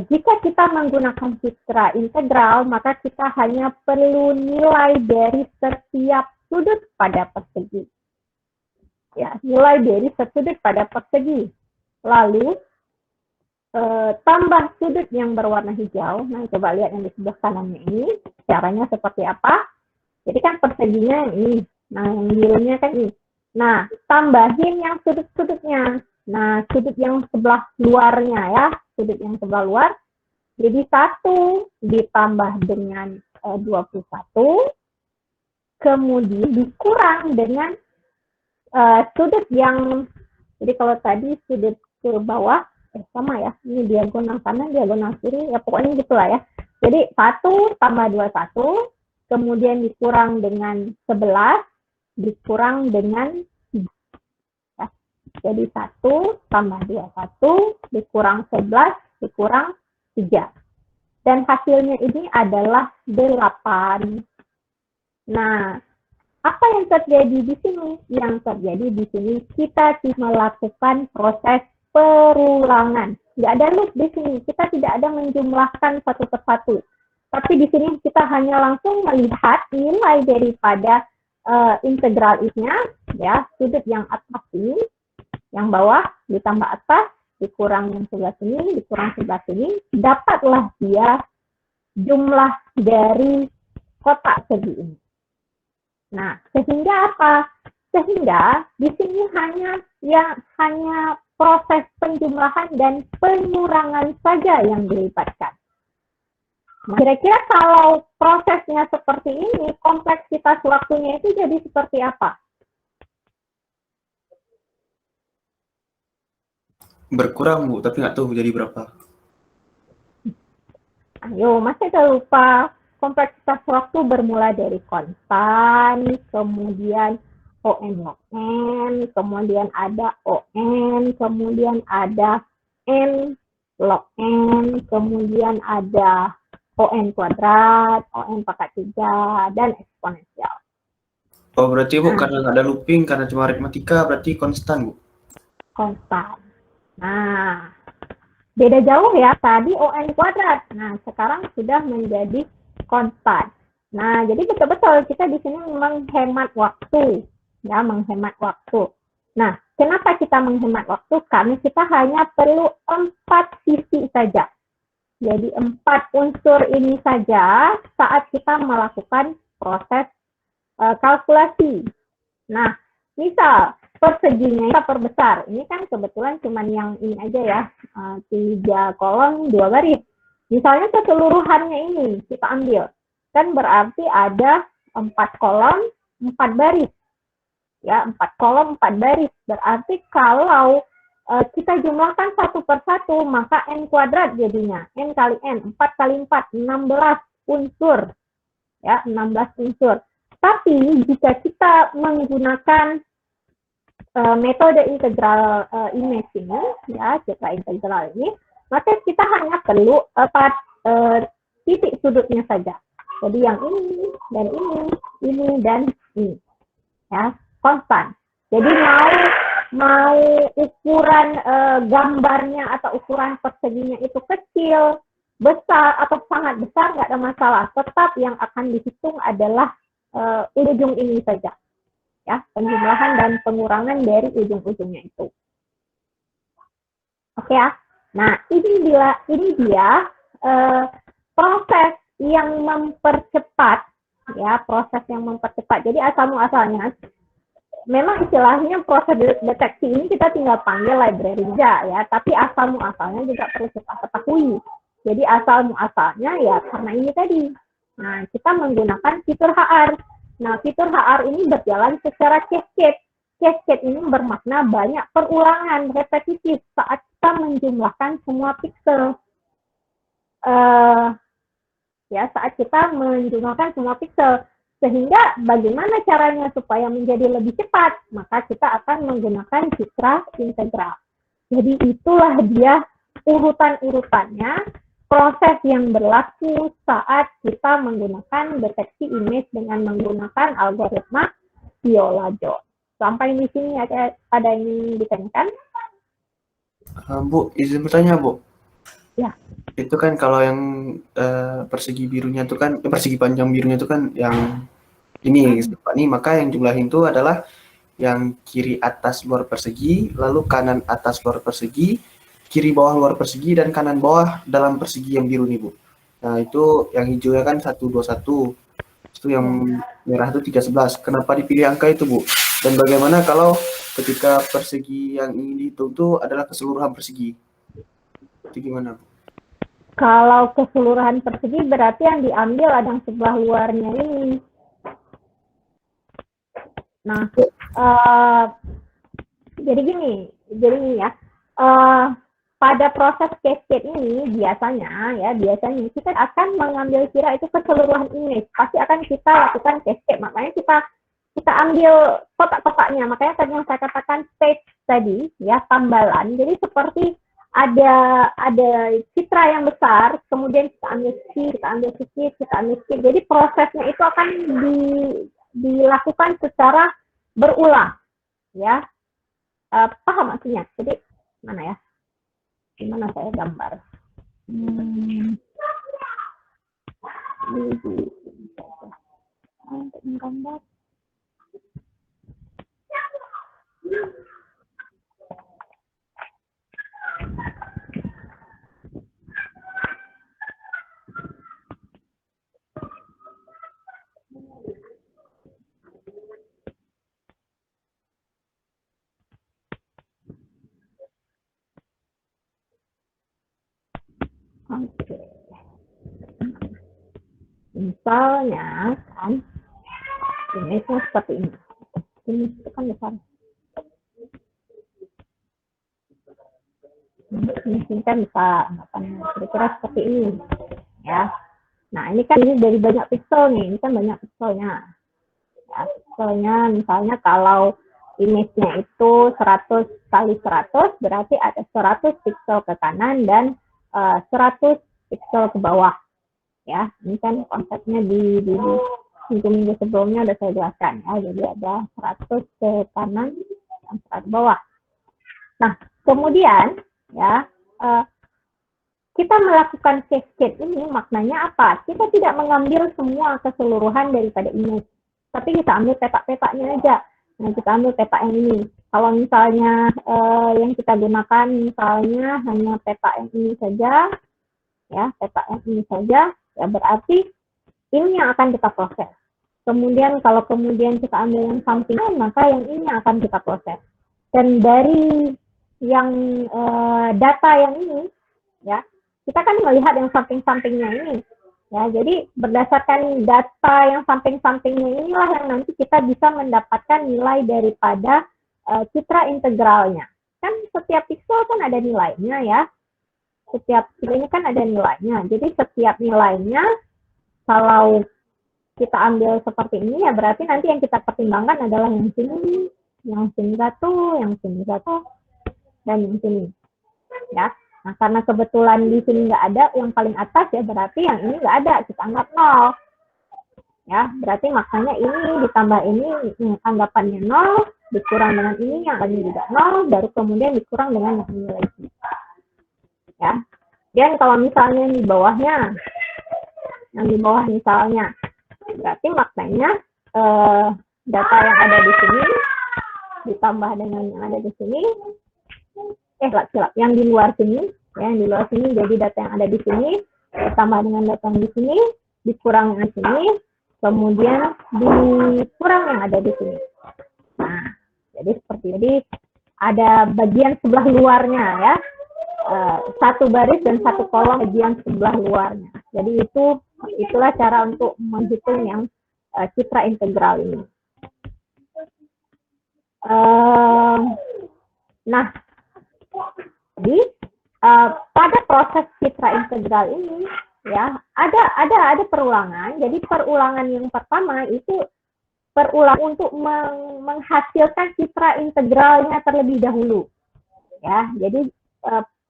jika kita menggunakan citra integral, maka kita hanya perlu nilai dari setiap sudut pada persegi. Ya, nilai dari sudut pada persegi. Lalu tambah sudut yang berwarna hijau. Nah, coba lihat yang di sebelah kanannya ini, caranya seperti apa? Jadi kan perseginya ini, nah yang birunya kan ini. Nah, tambahin yang sudut-sudutnya. Nah, sudut yang sebelah luarnya, ya, sudut yang sebelah luar. Jadi 1 ditambah dengan 21, kemudian dikurang dengan sudut yang, jadi kalau tadi sudut ke bawah, sama ya, ini diagonal kanan, diagonal kiri, ya pokoknya gitulah ya. Jadi 1 tambah 21, kemudian dikurang dengan 11, dikurang dengan 3. Ya. Jadi 1 tambah 21, dikurang 11, dikurang 3. Dan hasilnya ini adalah 8. Nah, apa yang terjadi di sini? Yang terjadi di sini kita melakukan proses perulangan. Nggak ada loop di sini. Kita tidak ada menjumlahkan satu persatu. Tapi di sini kita hanya langsung melihat nilai daripada integral nya, ya, sudut yang atas ini, yang bawah ditambah atas, dikurang yang sebelah sini, dikurang sebelah sini, dapatlah dia jumlah dari kotak segi ini. Nah, sehingga apa? Sehingga di sini hanya proses penjumlahan dan pengurangan saja yang dilibatkan. Kira-kira kalau prosesnya seperti ini, kompleksitas waktunya itu jadi seperti apa? Berkurang, Bu, tapi nggak tahu jadi berapa. Ayo, masih ada lupa. Kompleksitas waktu bermula dari konstan, kemudian ON log N, kemudian ada ON, kemudian ada N log N, kemudian ada ON kuadrat, ON pangkat 3, dan eksponensial. Oh, berarti Bu, karena nggak ada looping, karena cuma aritmatika, berarti konstan, Bu? Konstan. Nah, beda jauh ya, tadi ON kuadrat. Nah, sekarang sudah menjadi konstan. Nah, jadi betul-betul kita di sini menghemat waktu. Ya, menghemat waktu. Nah, kenapa kita menghemat waktu? Karena kita hanya perlu 4 sisi saja. Jadi 4 unsur ini saja saat kita melakukan proses kalkulasi. Nah, misal perseginya kita perbesar. Ini kan kebetulan cuma yang ini aja ya, 3 kolom 2 baris. Misalnya keseluruhannya ini kita ambil, kan berarti ada 4 kolom 4 baris. Ya, 4 kolom 4 baris. Berarti kalau kita jumlahkan satu persatu, maka N kuadrat jadinya. N kali N, 4 kali 4, 16 unsur. Ya, 16 unsur. Tapi jika kita menggunakan metode integral image ini, ya, citra integral ini, maka kita hanya perlu titik sudutnya saja. Jadi yang ini dan ini dan ini, ya, konstan. Jadi mau ukuran gambarnya atau ukuran perseginya itu kecil, besar atau sangat besar, nggak ada masalah. Tetap yang akan dihitung adalah ujung ini saja, ya, penjumlahan dan pengurangan dari ujung-ujungnya itu. Oke ya. Nah, ini dia proses yang mempercepat, ya, proses yang mempercepat. Jadi asal muasalnya, memang istilahnya proses deteksi ini kita tinggal panggil library saja, ya, tapi asal muasalnya juga perlu kita ketahui. Jadi asal muasalnya ya karena ini tadi. Nah, kita menggunakan fitur HR. Nah, fitur HR ini berjalan secara cascade. Cascade ini bermakna banyak perulangan repetitif saat kita menjumlahkan semua pixel. Ya, saat kita menjumlahkan semua pixel. Sehingga bagaimana caranya supaya menjadi lebih cepat? Maka kita akan menggunakan citra integral. Jadi itulah dia urutan-urutannya, proses yang berlaku saat kita menggunakan deteksi image dengan menggunakan algoritma Viola-Jones. Sampai di sini ada yang ditanyakan? Bu, izin bertanya, Bu. Ya. Itu kan kalau yang persegi birunya itu kan, persegi panjang birunya itu kan yang ini, maka yang jumlahin itu adalah yang kiri atas luar persegi, lalu kanan atas luar persegi, kiri bawah luar persegi, dan kanan bawah dalam persegi yang biru nih, Bu. Nah, itu yang hijaunya kan 121. Itu yang merah itu 311. Kenapa dipilih angka itu, Bu? Dan bagaimana kalau ketika persegi yang ingin dihitung itu adalah keseluruhan persegi? Itu gimana, Bu? Kalau keseluruhan persegi berarti yang diambil ada yang sebelah luarnya ini. Nah, jadi gini ya. Pada proses cascade ini biasanya kita akan mengambil kira itu keseluruhan image. Pasti akan kita lakukan cascade. Makanya kita ambil kotak-kotaknya. Makanya tadi yang saya katakan stage tadi, ya, tambalan. Jadi seperti ada citra yang besar, kemudian kita ambil sedikit. Jadi prosesnya itu akan dilakukan secara berulang, ya. Paham maksudnya? Jadi mana ya? Gimana saya gambar? Gambar. Oke. Misalnya kan ini seperti ini. Ini kan besar. Ini kan bisa kira-kira seperti ini, ya. Nah, ini kan ini dari banyak pixel nih. Ini kan banyak pixelnya. Ya, pixelnya misalnya kalau image-nya itu 100 kali 100 berarti ada 100 pixel ke kanan dan 100 pixel ke bawah, ya. Ini kan konsepnya di minggu-minggu sebelumnya udah saya jelaskan, ya. Jadi ada 100 ke kanan dan 100 ke bawah. Nah, kemudian, ya, kita melakukan cascade ini maknanya apa? Kita tidak mengambil semua keseluruhan daripada image, tapi kita ambil petak-petaknya aja. Nah, kita ambil petak yang ini. Kalau misalnya yang kita gunakan misalnya hanya petak yang ini saja, ya, petak yang ini saja, ya berarti ini yang akan kita proses. Kemudian kalau kemudian kita ambil yang sampingan, maka yang ini akan kita proses. Dan dari yang data yang ini, ya, kita kan melihat yang samping-sampingnya ini. Ya, jadi berdasarkan data yang samping-sampingnya inilah yang nanti kita bisa mendapatkan nilai daripada citra integralnya. Kan setiap pixel kan ada nilainya, ya. Setiap ini kan ada nilainya. Jadi setiap nilainya kalau kita ambil seperti ini, ya berarti nanti yang kita pertimbangkan adalah yang sini satu, dan yang sini, ya. Nah, karena kebetulan di sini nggak ada yang paling atas ya, berarti yang ini nggak ada, kita anggap 0. Ya, berarti maknanya ini ditambah ini anggapannya 0, dikurang dengan ini yang lainnya juga 0, baru kemudian dikurang dengan yang ini lagi. Ya. Dan kalau misalnya di bawahnya, yang di bawah misalnya, berarti maknanya data yang ada di sini ditambah dengan yang ada di sini, yang di luar sini, ya, yang di luar sini, jadi data yang ada di sini ditambah dengan data yang di sini, dikurang yang di sini, kemudian dikurang yang ada di sini. Nah, jadi seperti ini, ada bagian sebelah luarnya ya, satu baris dan satu kolom bagian sebelah luarnya. Jadi itulah cara untuk menghitung yang citra integral ini. Nah, jadi pada proses citra integral ini ya ada perulangan. Jadi perulangan yang pertama itu perulang untuk menghasilkan citra integralnya terlebih dahulu. Ya, jadi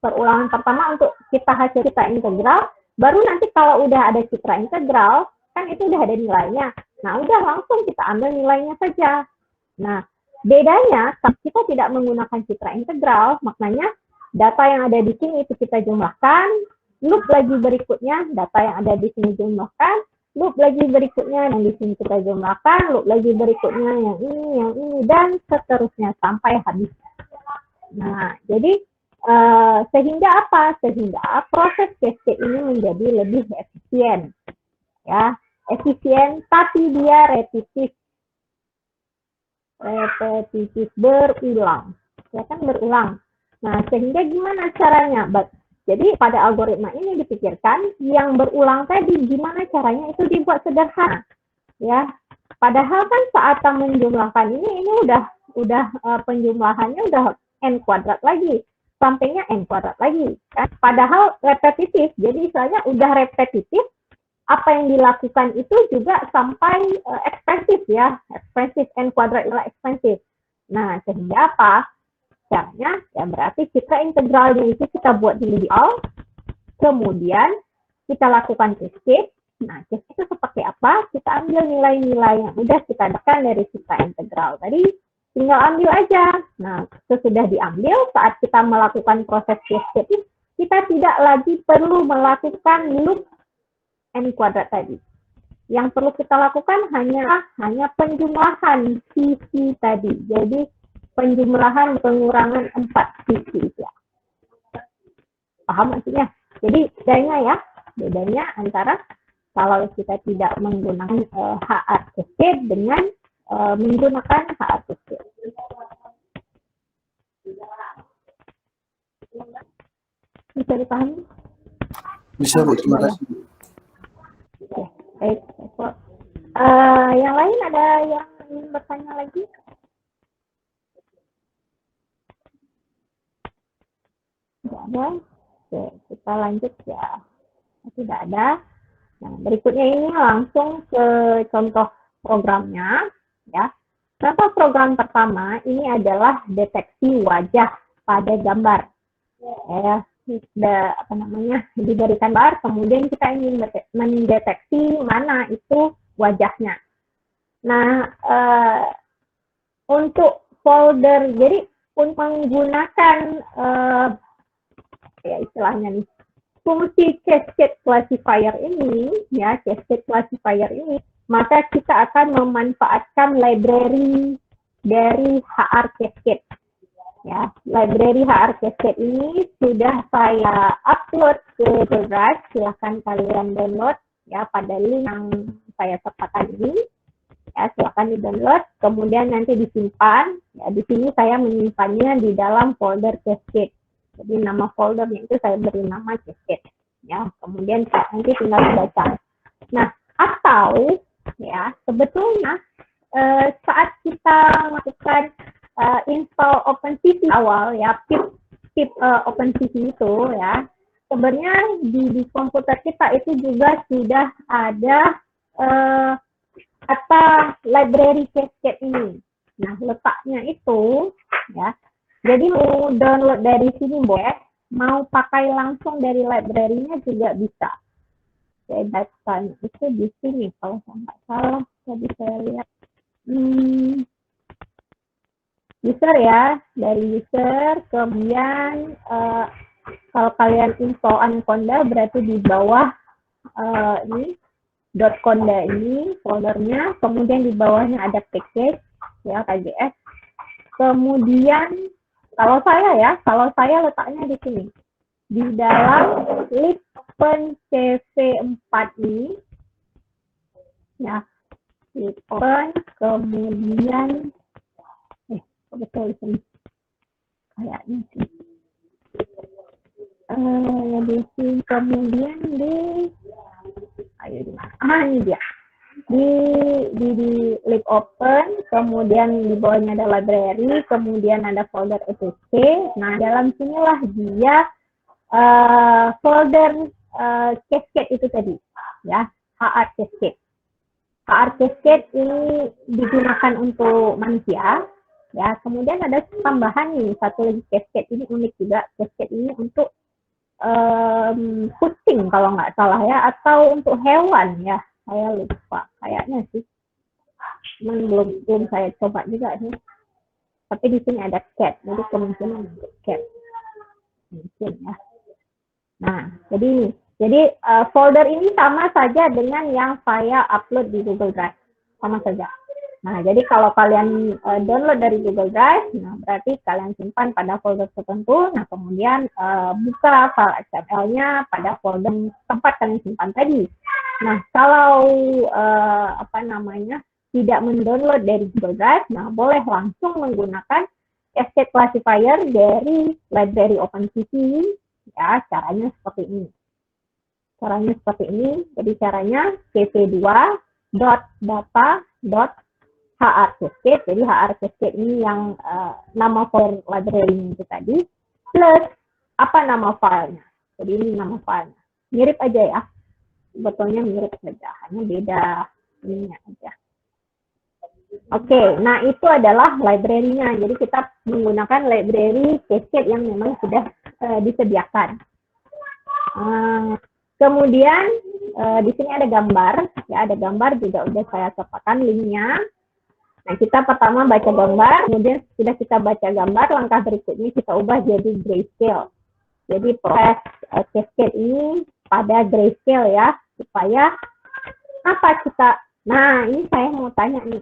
perulangan pertama untuk kita hasil citra integral, baru nanti kalau udah ada citra integral kan itu udah ada nilainya. Nah, udah langsung kita ambil nilainya saja. Nah, bedanya kalau kita tidak menggunakan citra integral, maknanya data yang ada di sini itu kita jumlahkan, loop lagi berikutnya data yang ada di sini jumlahkan, loop lagi berikutnya yang di sini kita jumlahkan, loop lagi berikutnya yang ini, dan seterusnya sampai habis. Nah, jadi sehingga apa? Sehingga proses cascade ini menjadi lebih efisien. Ya, efisien tapi dia repetitif berulang. Ya kan berulang. Nah, sehingga gimana caranya? Jadi pada algoritma ini dipikirkan yang berulang tadi gimana caranya itu dibuat sederhana. Ya. Padahal kan saat menjumlahkan ini udah penjumlahannya udah n kuadrat lagi. Sampingnya n kuadrat lagi. Kan? Padahal repetitif. Jadi istilahnya udah repetitif, apa yang dilakukan itu juga sampai ekspansif ya. Ekspansif, n kuadrat adalah ekspansif. Nah, sehingga apa? Caranya ya berarti citra integralnya itu kita buat dulu di awal, kemudian kita lakukan cascade. Nah, cascade itu seperti apa? Kita ambil nilai-nilai yang udah kita dapatkan dari citra integral tadi, tinggal ambil aja. Nah, sesudah diambil, saat kita melakukan proses cascade, kita tidak lagi perlu melakukan loop n kuadrat tadi. Yang perlu kita lakukan hanya penjumlahan sisi tadi. Jadi penjumlahan pengurangan 4 sisi ya. Paham maksudnya? Jadi bedanya antara kalau kita tidak menggunakan HR cascade dengan menggunakan HR cascade. Bisa dipahami? Bisa, Bu. Terima kasih. Oke, baik. Yang lain ada yang ingin bertanya lagi? Tidak ada. Oke, kita lanjut ya. Tidak ada. Nah, berikutnya ini langsung ke contoh programnya ya. Contoh program pertama ini adalah deteksi wajah pada gambar. Ya, diberikan gambar, kemudian kita ingin mendeteksi mana itu wajahnya. Nah, untuk folder, jadi untuk menggunakan ya istilahnya nih, fungsi cascade classifier ini, ya cascade classifier ini, maka kita akan memanfaatkan library dari HR cascade. Ya, library HR cascade ini sudah saya upload ke Google Drive, silahkan kalian download ya pada link yang saya sertakan ini. Ya, silahkan di-download, kemudian nanti disimpan. Ya, di sini saya menyimpannya di dalam folder cascade. Jadi nama foldernya itu saya beri nama cascade. Ya, kemudian nanti tinggal dibaca. Nah, atau ya sebetulnya saat kita melakukan install OpenCV awal ya, pip OpenCV itu ya, sebenarnya di komputer kita itu juga sudah ada kata library cascade ini. Nah, letaknya itu ya, jadi mau download dari sini boleh, mau pakai langsung dari library-nya juga bisa. Oke, datanya itu di sini kalau saya nggak salah. Tadi saya lihat. User ya, dari user, kemudian kalau kalian info Conda berarti di bawah ini .conda ini foldernya, kemudian di bawahnya ada package ya KJS. Kemudian kalau saya letaknya di sini di dalam lib open cv4 ini ya, lib open, kemudian betul di sini kayaknya sih di sini, kemudian ini dia di lib open, kemudian di bawahnya ada library, kemudian ada folder etc. Nah, dalam sinilah dia folder cascade itu tadi ya, HR cascade. HR cascade ini digunakan untuk manusia ya. Kemudian ada tambahan nih, satu lagi cascade ini unik juga. Cascade ini untuk kucing kalau nggak salah ya, atau untuk hewan ya, saya lupa kayaknya sih, belum saya coba juga sih. Tapi di sini ada cat, jadi kemungkinan untuk cat mungkin ya. Nah, jadi folder ini sama saja dengan yang saya upload di Google Drive, sama saja. Nah, jadi kalau kalian download dari Google Drive, nah berarti kalian simpan pada folder tertentu. Nah, kemudian buka file XML-nya pada folder tempat kalian simpan tadi. Nah, kalau tidak mendownload dari Google Drive, nah boleh langsung menggunakan cascade classifier dari library OpenCV. Ya, caranya seperti ini. Jadi caranya cv2.data.hr cascade. Jadi HR cascade ini yang nama folder library itu tadi, plus apa nama filenya. Jadi ini nama filenya. Mirip aja ya. Sebetulnya mirip saja, hanya beda ininya aja. Oke, nah itu adalah library-nya. Jadi kita menggunakan library cascade yang memang sudah disediakan. Kemudian di sini ada gambar, ya ada gambar juga udah saya sertakan linknya. Nah, kita pertama baca gambar, kemudian sudah kita baca gambar, langkah berikutnya kita ubah jadi grayscale. Jadi proses cascade ini pada grayscale ya, supaya apa kita. Nah, ini saya mau tanya nih,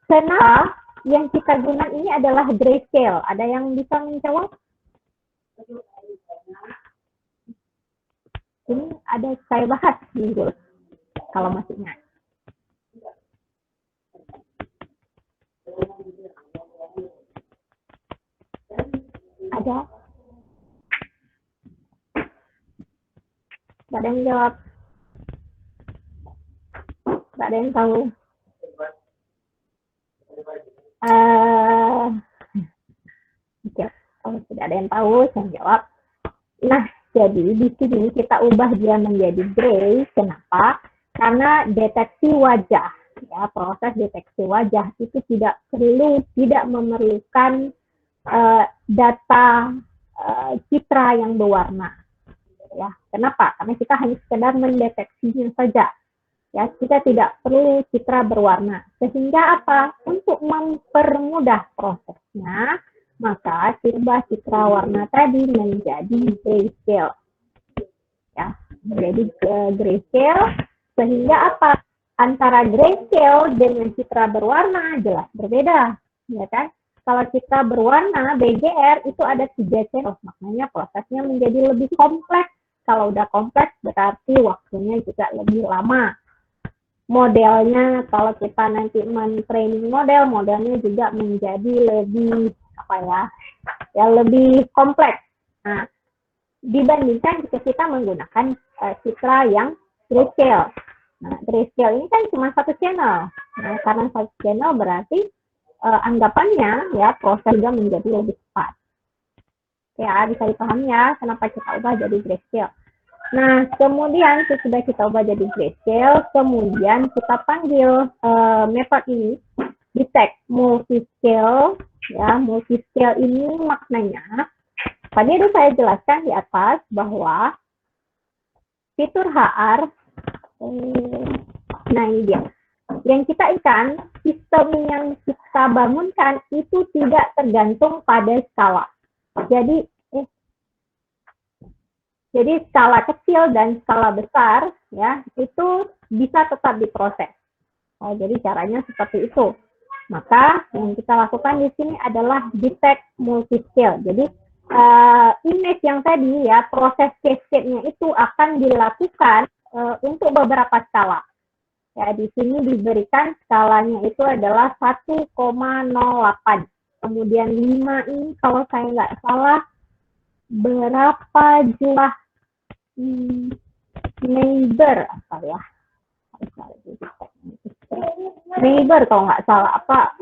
kenapa yang kita gunakan ini adalah grayscale? Ada yang bisa menjawab? Ini ada saya bahas minggu kalau masih ingat. Ada? Tidak ada yang jawab? Tidak ada yang tahu? Kalau tidak ada yang tahu, saya jawab. Nah, jadi di sini kita ubah dia menjadi gray. Kenapa? Karena deteksi wajah, ya proses deteksi wajah itu tidak memerlukan data citra yang berwarna. Ya, kenapa? Karena kita hanya sekedar mendeteksinya saja. Ya, kita tidak perlu citra berwarna. Sehingga apa? Untuk mempermudah prosesnya, maka ubah citra warna tadi menjadi grayscale. Ya, menjadi grayscale, sehingga apa? Antara grayscale dengan citra berwarna jelas berbeda, ya kan? Kalau citra berwarna BGR itu ada 3 channel, makanya prosesnya menjadi lebih kompleks. Kalau udah kompleks berarti waktunya juga lebih lama. Modelnya kalau kita nanti men-training modelnya juga menjadi lebih lebih kompleks. Nah, dibandingkan jika kita menggunakan citra yang grayscale. Nah, grayscale ini kan cuma satu channel. Nah, karena satu channel berarti anggapannya ya proses juga menjadi lebih cepat. Ya, bisa dipahami ya kenapa kita ubah jadi grayscale. Nah, kemudian sesudah kita ubah jadi grayscale, kemudian kita panggil method ini di tag multiscale. Ya, multiscale ini maknanya tadi itu saya jelaskan di atas bahwa fitur HR, nah ini dia, yang kita inginkan, sistem yang kita bangunkan itu tidak tergantung pada skala. Jadi skala kecil dan skala besar ya itu bisa tetap diproses. Jadi caranya seperti itu. Maka yang kita lakukan di sini adalah detect multiscale. Jadi image yang tadi ya, proses cascade-nya itu akan dilakukan untuk beberapa skala. Ya, di sini diberikan skalanya itu adalah 1,08. Kemudian 5 ini kalau saya nggak salah berapa jumlah neighbor apa ya? Neighbor kalau nggak salah apa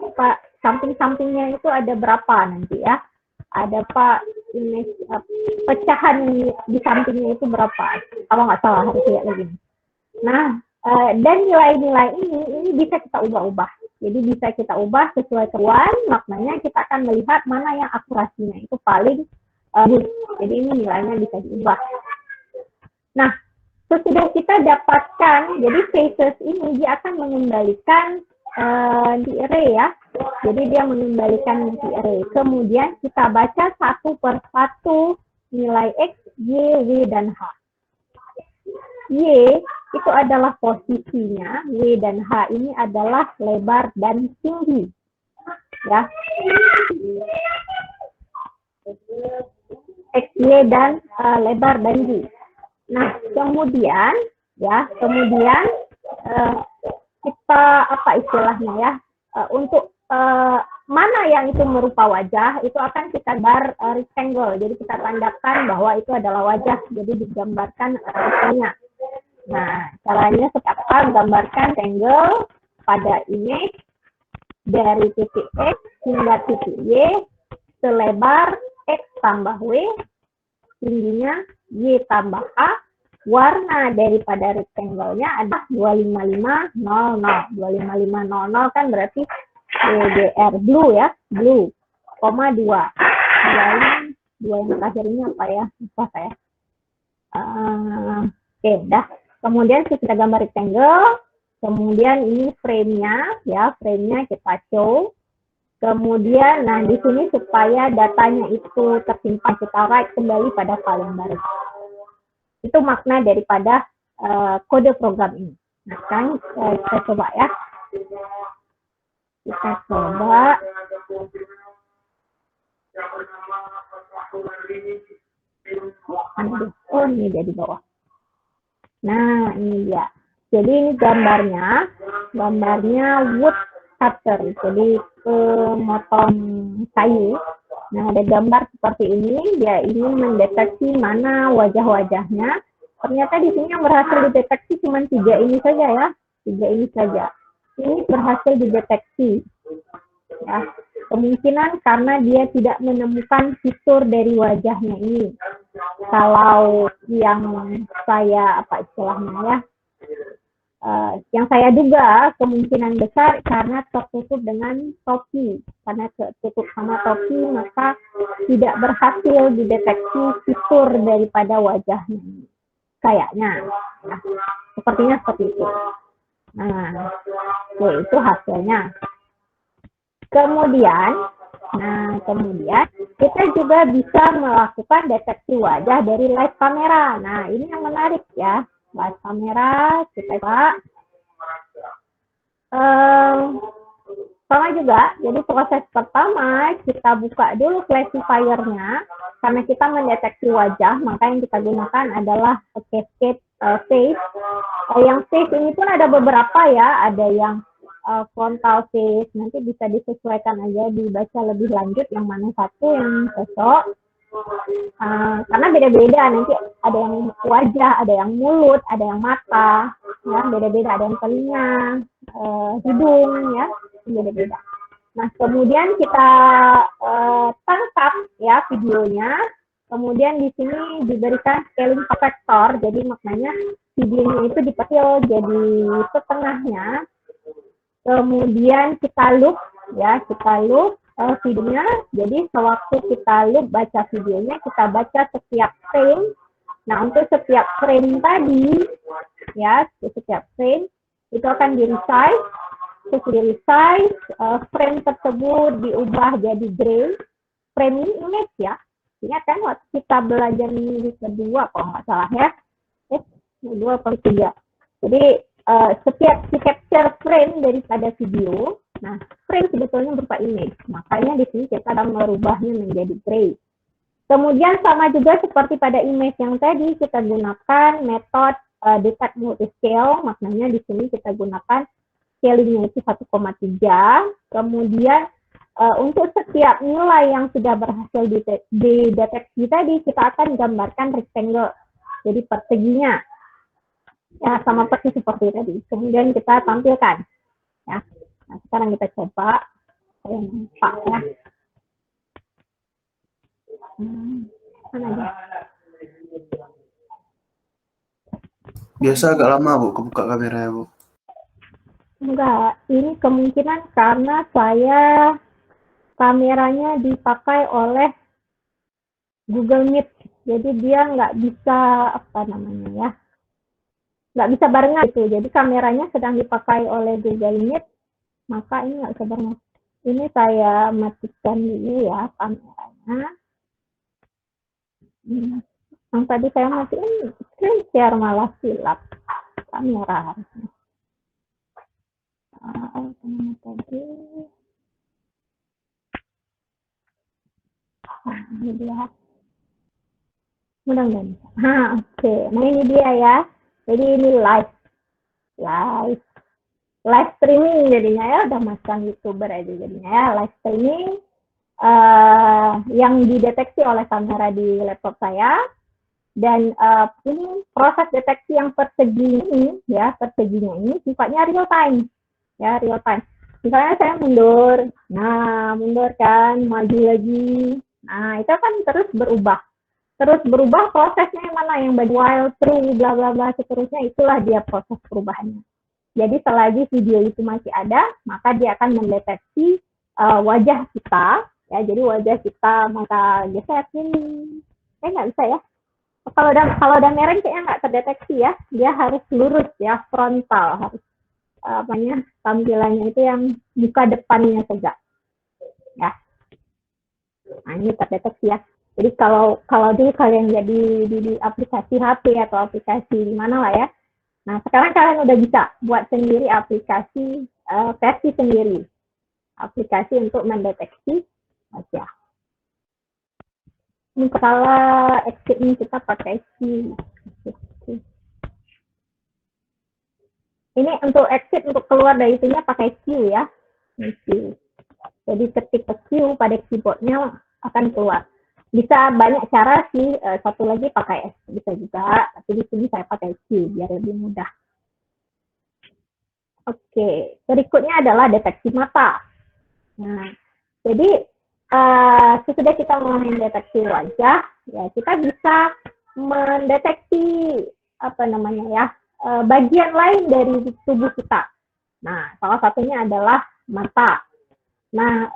samping-sampingnya itu ada berapa nanti ya? Ada Pak image pecahan di sampingnya itu berapa? Kalau nggak salah harus lihat lagi. Nah, dan nilai-nilai ini bisa kita ubah-ubah. Jadi bisa kita ubah sesuai keruan, maknanya kita akan melihat mana yang akurasinya itu paling good. Jadi ini nilainya bisa diubah. Nah, sesudah kita dapatkan, jadi phases ini dia akan mengembalikan di array ya. Jadi dia mengembalikan di array. Kemudian kita baca satu per satu nilai X, Y, W, dan H. Y itu adalah posisinya, W dan H ini adalah lebar dan tinggi. Ya. X, Y, dan lebar dan tinggi. Nah, kemudian kita apa istilahnya ya, untuk mana yang itu merupa wajah itu akan kita gambar rectangle. Jadi kita tandakan bahwa itu adalah wajah. Jadi digambarkan rectangle. Nah, caranya seperti apa? Gambarkan rectangle pada image dari titik X hingga titik Y selebar X tambah W, tingginya Y tambah A, warna daripada rectangle-nya adalah 25500. 25500 kan berarti BR blue ya, blue, koma 2. Dua yang terakhir ini apa ya? Lupa saya. Oke, dah. Kemudian kita gambar rectangle, kemudian ini frame-nya ya, frame-nya kita show. Kemudian, nah di sini supaya datanya itu tersimpan, kita write kembali pada file yang baru. Itu makna daripada kode program ini. Nah, sekarang kita coba ya. Kita coba. Oh, ini dia di bawah. Nah, ini dia. Jadi ini gambarnya wood cutter. Jadi memotong kayu. Nah, ada gambar seperti ini, dia ingin mendeteksi mana wajah-wajahnya. Ternyata di sini yang berhasil dideteksi cuma 3 ini saja ya. 3 ini saja. Ini berhasil dideteksi. Ya. Kemungkinan karena dia tidak menemukan fitur dari wajahnya ini. Kalau yang saya, apa istilahnya ya, yang saya duga kemungkinan besar karena tertutup dengan topi. Karena tertutup sama topi, maka tidak berhasil dideteksi fitur daripada wajahnya. Kayaknya. Nah, sepertinya seperti itu. Nah, itu hasilnya. Kemudian kita juga bisa melakukan deteksi wajah dari live kamera. Nah, ini yang menarik ya. Live kamera, kita coba. Sama juga, jadi proses pertama kita buka dulu classifier-nya. Karena kita mendeteksi wajah, maka yang kita gunakan adalah cascade face. Yang face ini pun ada beberapa ya, ada yang frontal face, nanti bisa disesuaikan aja, dibaca lebih lanjut yang mana satu yang cocok. Karena beda-beda, nanti ada yang wajah, ada yang mulut, ada yang mata, ya beda-beda, ada yang telinga, hidung, ya beda-beda. Nah, kemudian kita tangkap ya videonya, kemudian di sini diberikan scaling factor, jadi maknanya videonya itu dipecil jadi setengahnya. Kemudian kita loop ya, videonya. Jadi sewaktu kita loop baca videonya, kita baca setiap frame. Nah, untuk setiap frame tadi, ya, setiap frame itu akan di-resize, terus di-resize, frame tersebut diubah jadi gray. Frame ini image ya. Ingat kan waktu kita belajar minggu kedua kalau nggak salah ya, kedua atau ketiga. Jadi setiap di capture frame daripada video. Nah, frame sebetulnya berupa image. Makanya di sini kita akan merubahnya menjadi gray. Kemudian sama juga seperti pada image yang tadi, kita gunakan metode detect multiscale. Maknanya di sini kita gunakan scalingnya itu 1,3. Kemudian untuk setiap nilai yang sudah berhasil dideteksi tadi, kita akan gambarkan rectangle. Jadi perseginya. Ya, sama persis seperti tadi. Kemudian kita tampilkan. Ya. Nah, sekarang kita coba. Saya nampak ya. Mana aja? Biasa agak lama Bu kebuka kameranya Bu. Enggak, ini kemungkinan karena kameranya dipakai oleh Google Meet. Jadi dia nggak bisa nggak bisa barengan gitu. Jadi kameranya sedang dipakai oleh Google Meet, maka ini nggak bisa barengan. Ini saya matikan dulu ya kameranya. Yang tadi saya matiin screen share malah silap kamera. Tadi. Nah, ini dia. Mudah-mudahan. Oke. Nah, ini dia ya. Jadi ini live streaming jadinya ya, udah masang YouTuber aja jadinya ya, live streaming yang dideteksi oleh kamera di laptop saya. Dan ini proses deteksi yang persegi ini ya, perseginya ini sifatnya real time ya, real time. Misalnya saya mundur, nah mundur kan, maju lagi, nah itu kan terus berubah prosesnya yang mana, yang while, true, bla bla bla seterusnya, itulah dia proses perubahannya. Jadi selagi video itu masih ada, maka dia akan mendeteksi wajah kita ya. Jadi wajah kita, maka geser ini nggak bisa ya. Kalau udah mereng kayaknya nggak terdeteksi ya, dia harus lurus ya, frontal, harus tampilannya itu yang muka depannya saja ya. Nah, ini terdeteksi ya. Jadi kalau dulu kalian jadi di aplikasi HP atau aplikasi di mana lah ya. Nah, sekarang kalian udah bisa buat sendiri aplikasi versi sendiri. Aplikasi untuk mendeteksi wajah. Ini kalau exit ini kita pakai Q. Ini untuk exit, untuk keluar dari itunya pakai Q ya. Q. Jadi ketika Q pada keyboardnya akan keluar. Bisa banyak cara sih, satu lagi pakai S bisa juga, tapi di sini saya pakai Q biar lebih mudah. Oke, berikutnya adalah deteksi mata. Nah, jadi sesudah kita mendeteksi wajah, ya kita bisa mendeteksi bagian lain dari tubuh kita. Nah, salah satunya adalah mata. Nah,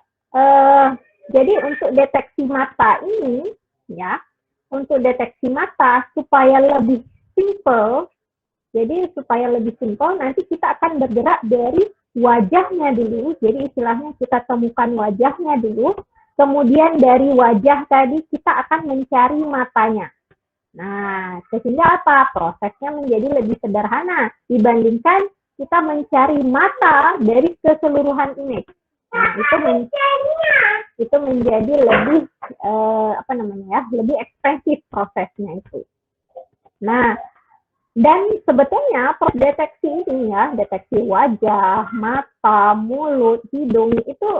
jadi untuk deteksi mata ini, ya, untuk deteksi mata supaya lebih simple, nanti kita akan bergerak dari wajahnya dulu. Jadi istilahnya kita temukan wajahnya dulu, kemudian dari wajah tadi kita akan mencari matanya. Nah, sehingga apa? Prosesnya menjadi lebih sederhana dibandingkan kita mencari mata dari keseluruhan image. Nah, itu menjadi lebih lebih ekspresif prosesnya itu. Nah, dan sebetulnya proses deteksi ini ya, deteksi wajah, mata, mulut, hidung itu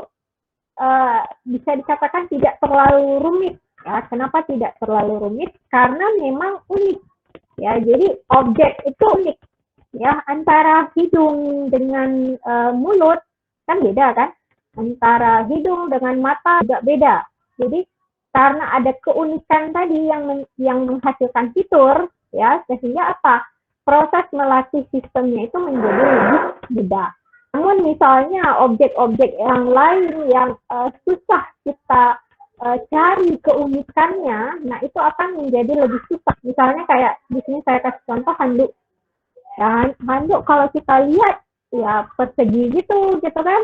bisa dikatakan tidak terlalu rumit. Ya, kenapa tidak terlalu rumit? Karena memang unik. Ya, jadi objek itu unik. Ya, antara hidung dengan mulut kan beda kan? Antara hidung dengan mata juga beda. Jadi karena ada keunikan tadi yang menghasilkan fitur, ya, sehingga apa? Proses melatih sistemnya itu menjadi lebih mudah. Namun misalnya objek-objek yang lain yang susah kita cari keunikannya, nah itu akan menjadi lebih susah. Misalnya kayak di sini saya kasih contoh handuk. Ya, handuk kalau kita lihat ya persegi gitu kan.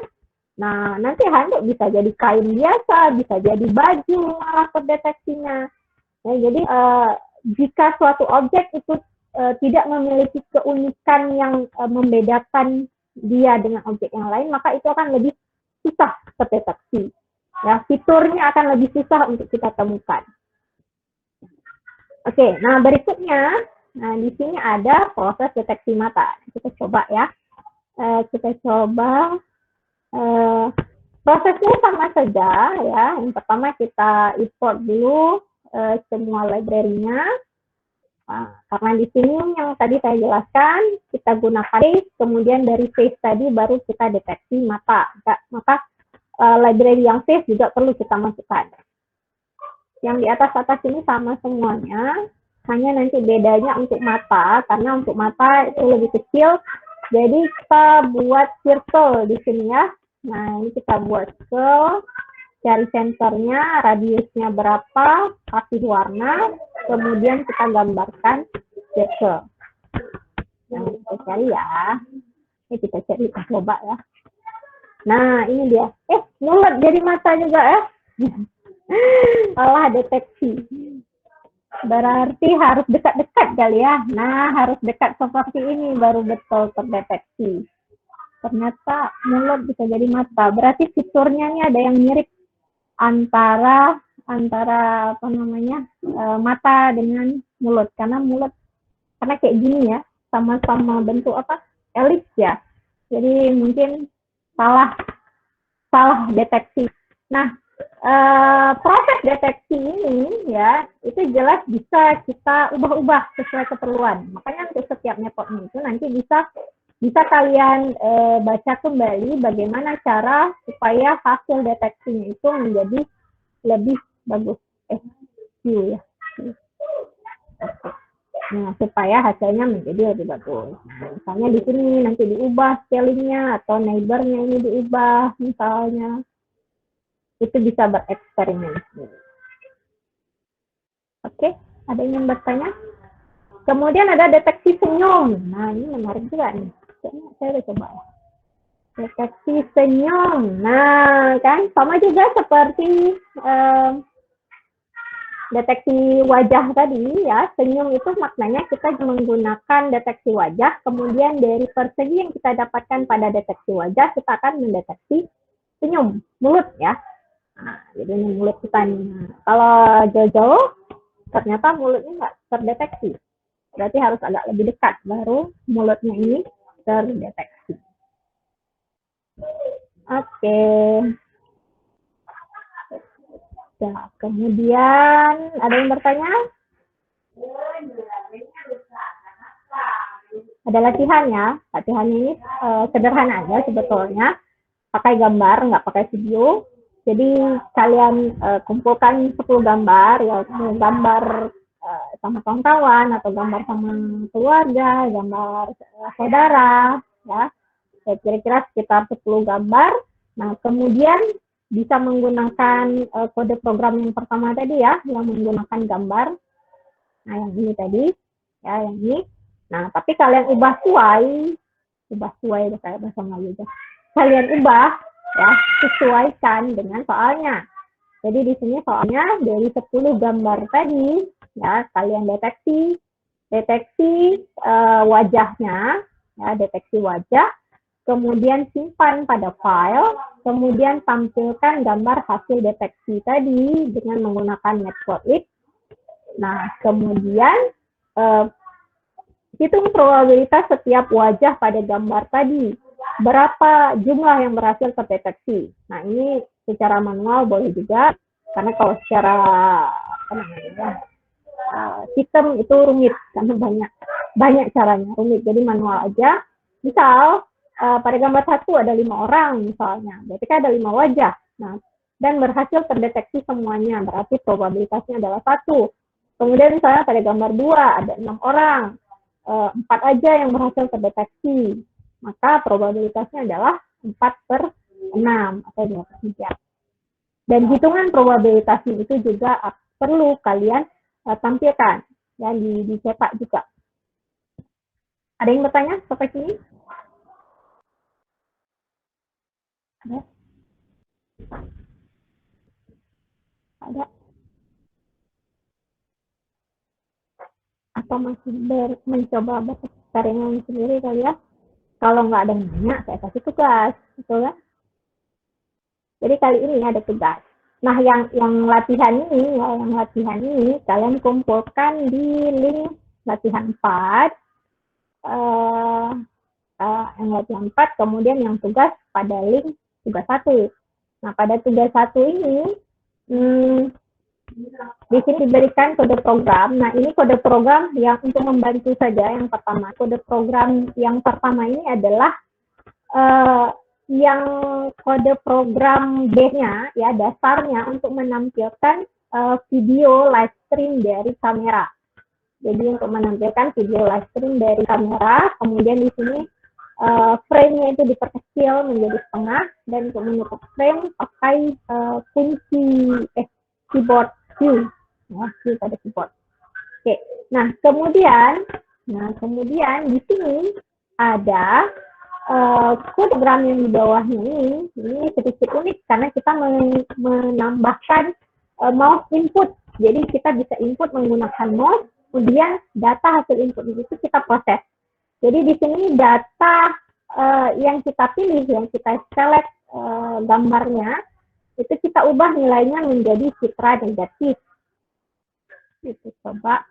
Nah, nanti handuk bisa jadi kain biasa, bisa jadi baju malah terdeteksinya. Ya, jadi jika suatu objek itu tidak memiliki keunikan yang membedakan dia dengan objek yang lain, maka itu akan lebih susah terdeteksi. Ya, fiturnya akan lebih susah untuk kita temukan. Oke, nah berikutnya, nah di sini ada proses deteksi mata. Kita coba ya, kita coba prosesnya sama saja ya. Yang pertama kita import dulu semua library-nya. Nah, karena di sini yang tadi saya jelaskan, kita gunakan face, kemudian dari face tadi baru kita deteksi mata. Maka library yang face juga perlu kita masukkan. Yang di atas ini sama semuanya, hanya nanti bedanya untuk mata, karena untuk mata itu lebih kecil, jadi kita buat circle di sini ya. Nah, ini kita buat circle, cari senternya, radiusnya berapa, kasih warna, kemudian kita gambarkan circle. Nah, kita cari ya. Ini kita cari, kita coba ya. Nah, ini dia. Mulut jadi mata juga ya. Salah deteksi. Berarti harus dekat-dekat kali ya. Nah, harus dekat seperti ini baru betul terdeteksi. Ternyata mulut bisa jadi mata. Berarti fiturnya ini ada yang mirip antara apa namanya mata dengan mulut. Karena kayak gini ya, sama-sama bentuk apa? Elips ya. Jadi mungkin salah deteksi. Nah, proses deteksi ini ya itu jelas bisa kita ubah-ubah sesuai keperluan. Makanya untuk setiap metode itu nanti bisa kalian baca kembali bagaimana cara supaya hasil deteksinya itu menjadi lebih bagus. Ya. Nah, supaya hasilnya menjadi lebih bagus. Nah, misalnya di sini nanti diubah scalingnya atau neighbornya ini diubah misalnya. Itu bisa bereksperimen. Oke, ada yang bertanya? Kemudian ada deteksi senyum. Nah, ini menarik juga nih. Saya udah coba. Deteksi senyum. Nah, kan sama juga seperti deteksi wajah tadi ya. Senyum itu maknanya kita menggunakan deteksi wajah, kemudian dari persegi yang kita dapatkan pada deteksi wajah, kita akan mendeteksi senyum, mulut ya. Nah, jadi ini mulut kita nih. Kalau jauh-jauh, ternyata mulutnya nggak terdeteksi. Berarti harus agak lebih dekat, baru mulutnya ini terdeteksi. Oke. Nah, kemudian ada yang bertanya? Ada latihan ya. Latihan ini sederhana aja sebetulnya. Pakai gambar, nggak pakai video. Jadi kalian kumpulkan 10 gambar, ya gambar sama kawan-kawan atau gambar sama keluarga, gambar saudara, ya. Kira-kira sekitar 10 gambar. Nah, kemudian bisa menggunakan kode program yang pertama tadi ya, yang menggunakan gambar. Nah, yang ini tadi, ya, yang ini. Nah, tapi kalian ubah suai kayak bahasa Melayu aja. Kalian ubah ya, sesuaikan dengan soalnya. Jadi di sini soalnya dari 10 gambar tadi ya, kalian deteksi wajahnya ya, deteksi wajah, kemudian simpan pada file, kemudian tampilkan gambar hasil deteksi tadi dengan menggunakan matplotlib. Nah, kemudian hitung probabilitas setiap wajah pada gambar tadi. Berapa jumlah yang berhasil terdeteksi. Nah, ini secara manual boleh juga, karena kalau secara sistem itu rumit, karena banyak caranya, rumit. Jadi manual aja. Misal, pada gambar 1 ada 5 orang misalnya, berarti kan ada 5 wajah. Nah, dan berhasil terdeteksi semuanya, berarti probabilitasnya adalah 1. Kemudian misalnya pada gambar 2 ada 6 orang, 4 aja yang berhasil terdeteksi. maka probabilitasnya adalah 4/6 atau 2/3. Dan hitungan probabilitasnya itu juga perlu kalian tampilkan dan dicetak juga. Ada yang bertanya sampai sini? Ada? Ada? Atau masih mencoba bereksperimen sendiri kali ya? Kalau nggak ada yang nanya, saya kasih tugas, betul kan? Jadi kali ini ada tugas. Nah, yang latihan ini, kalian kumpulkan di link latihan 4. Yang latihan 4, kemudian yang tugas pada link tugas 1. Nah, pada tugas 1 ini, di sini diberikan kode program. Nah, ini kode program yang untuk membantu saja yang pertama. Kode program yang pertama ini adalah yang kode program base-nya, ya, dasarnya untuk menampilkan video live stream dari kamera. Jadi untuk menampilkan video live stream dari kamera, kemudian di sini frame-nya itu diperkecil menjadi setengah, dan untuk menutup frame pakai kunci keyboard Q, ya, Q pada keyboard. Oke, nah kemudian di sini ada kode program yang di bawahnya ini sedikit unik karena kita menambahkan mouse input. Jadi kita bisa input menggunakan mouse, kemudian data hasil input itu kita proses. Jadi di sini data yang kita pilih, yang kita select gambarnya, itu kita ubah nilainya menjadi citra negatif. Itu coba.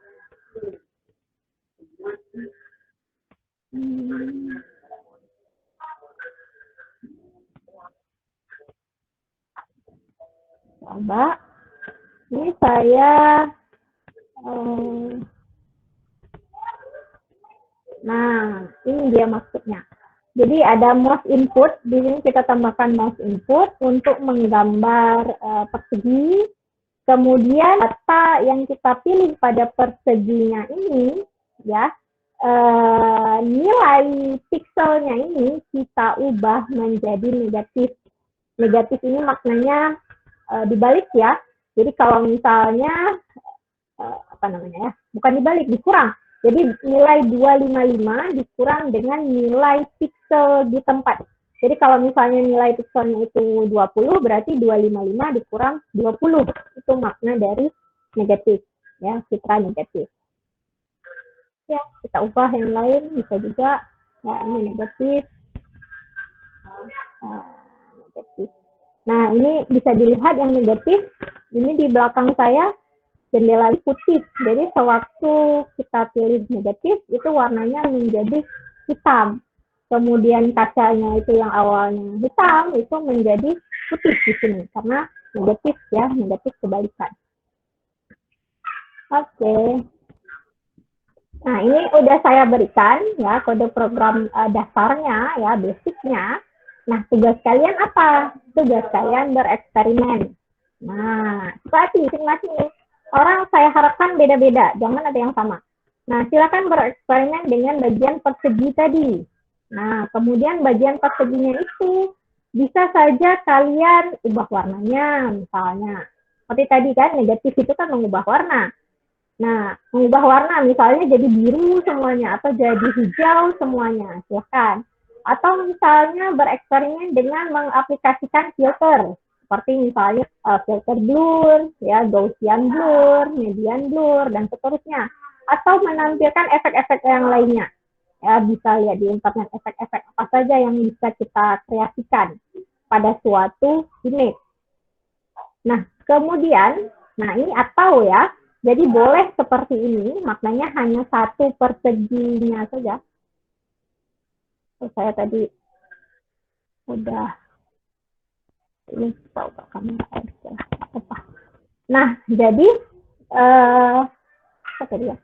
Coba. Ini saya nah, ini dia maksudnya. Jadi ada mouse input, di sini kita tambahkan mouse input untuk menggambar persegi. Kemudian data yang kita pilih pada perseginya ini, ya, nilai pixelnya ini kita ubah menjadi negatif. Negatif ini maknanya dibalik ya. Jadi kalau misalnya bukan dibalik, dikurang. Jadi nilai 255 dikurang dengan nilai pixel di tempat. Jadi kalau misalnya nilai pixelnya itu 20, berarti 255 dikurang 20. Itu makna dari negatif, ya, citra negatif. Ya, kita ubah yang lain, bisa juga, ya, ini negatif. Negatif. Nah, ini bisa dilihat yang negatif, ini di belakang saya, jendela putih. Jadi sewaktu kita pilih negatif, itu warnanya menjadi hitam. Kemudian kacanya itu yang awalnya hitam, itu menjadi putih di sini. Karena negatif, ya, negatif kebalikan. Oke. Nah, ini udah saya berikan, ya, kode program dasarnya, ya, basicnya. Nah, tugas kalian apa? Tugas kalian bereksperimen. Nah, seperti masing-masing orang saya harapkan beda-beda, jangan ada yang sama. Nah, silakan bereksperimen dengan bagian persegi tadi. Nah, kemudian bagian perseginya itu bisa saja kalian ubah warnanya, misalnya. Seperti tadi kan, negatif itu kan mengubah warna. Nah, mengubah warna misalnya jadi biru semuanya, atau jadi hijau semuanya, silakan. Atau misalnya bereksperimen dengan mengaplikasikan filter. Seperti misalnya filter blur, ya, Gaussian blur, median blur, dan seterusnya. Atau menampilkan efek-efek yang lainnya. Ya, bisa lihat di internet efek-efek apa saja yang bisa kita kreasikan pada suatu image. Nah, kemudian, nah ini atau ya, jadi boleh seperti ini, maknanya hanya satu perseginya saja. Saya tadi udah ini coba kamera apa. Nah, jadi apa tadi ya?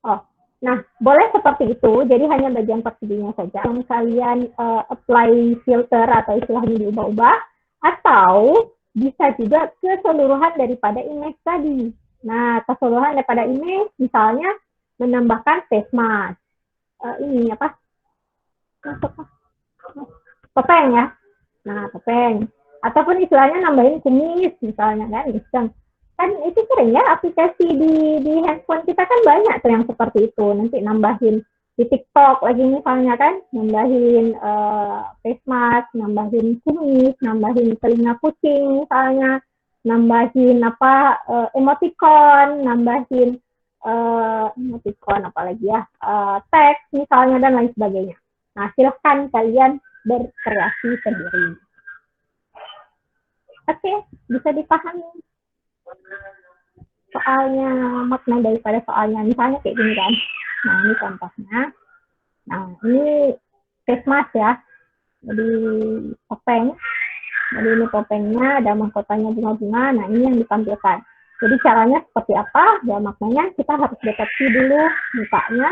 Oh, nah, boleh seperti itu. Jadi hanya bagian perseginya saja. Yang kalian apply filter atau istilahnya diubah-ubah, atau bisa juga keseluruhan daripada image tadi. Nah, keseluruhan daripada image, misalnya menambahkan face mask. Ini apa? masuk topeng ya. Nah, topeng. Ataupun istilahnya nambahin kumis misalnya kan, kan itu sering ya aplikasi di handphone kita kan banyak tuh yang seperti itu. Nanti nambahin di TikTok lagi misalnya kan, nambahin face mask, nambahin kumis, nambahin telinga kucing misalnya, nambahin apa emoticon, nambahin emoticon apalagi ya, teks misalnya dan lain sebagainya. Nah, silahkan kalian berkreasi sendiri. Oke, bisa dipahami soalnya, makna daripada soalnya. Misalnya kayak gini kan. Nah, ini contohnya. Nah, ini face mask ya. Jadi topeng. Jadi ini topengnya, ada mahkotanya bunga-bunga. Nah, ini yang ditampilkan. Jadi caranya seperti apa? Ya, maknanya kita harus deteksi dulu mukanya.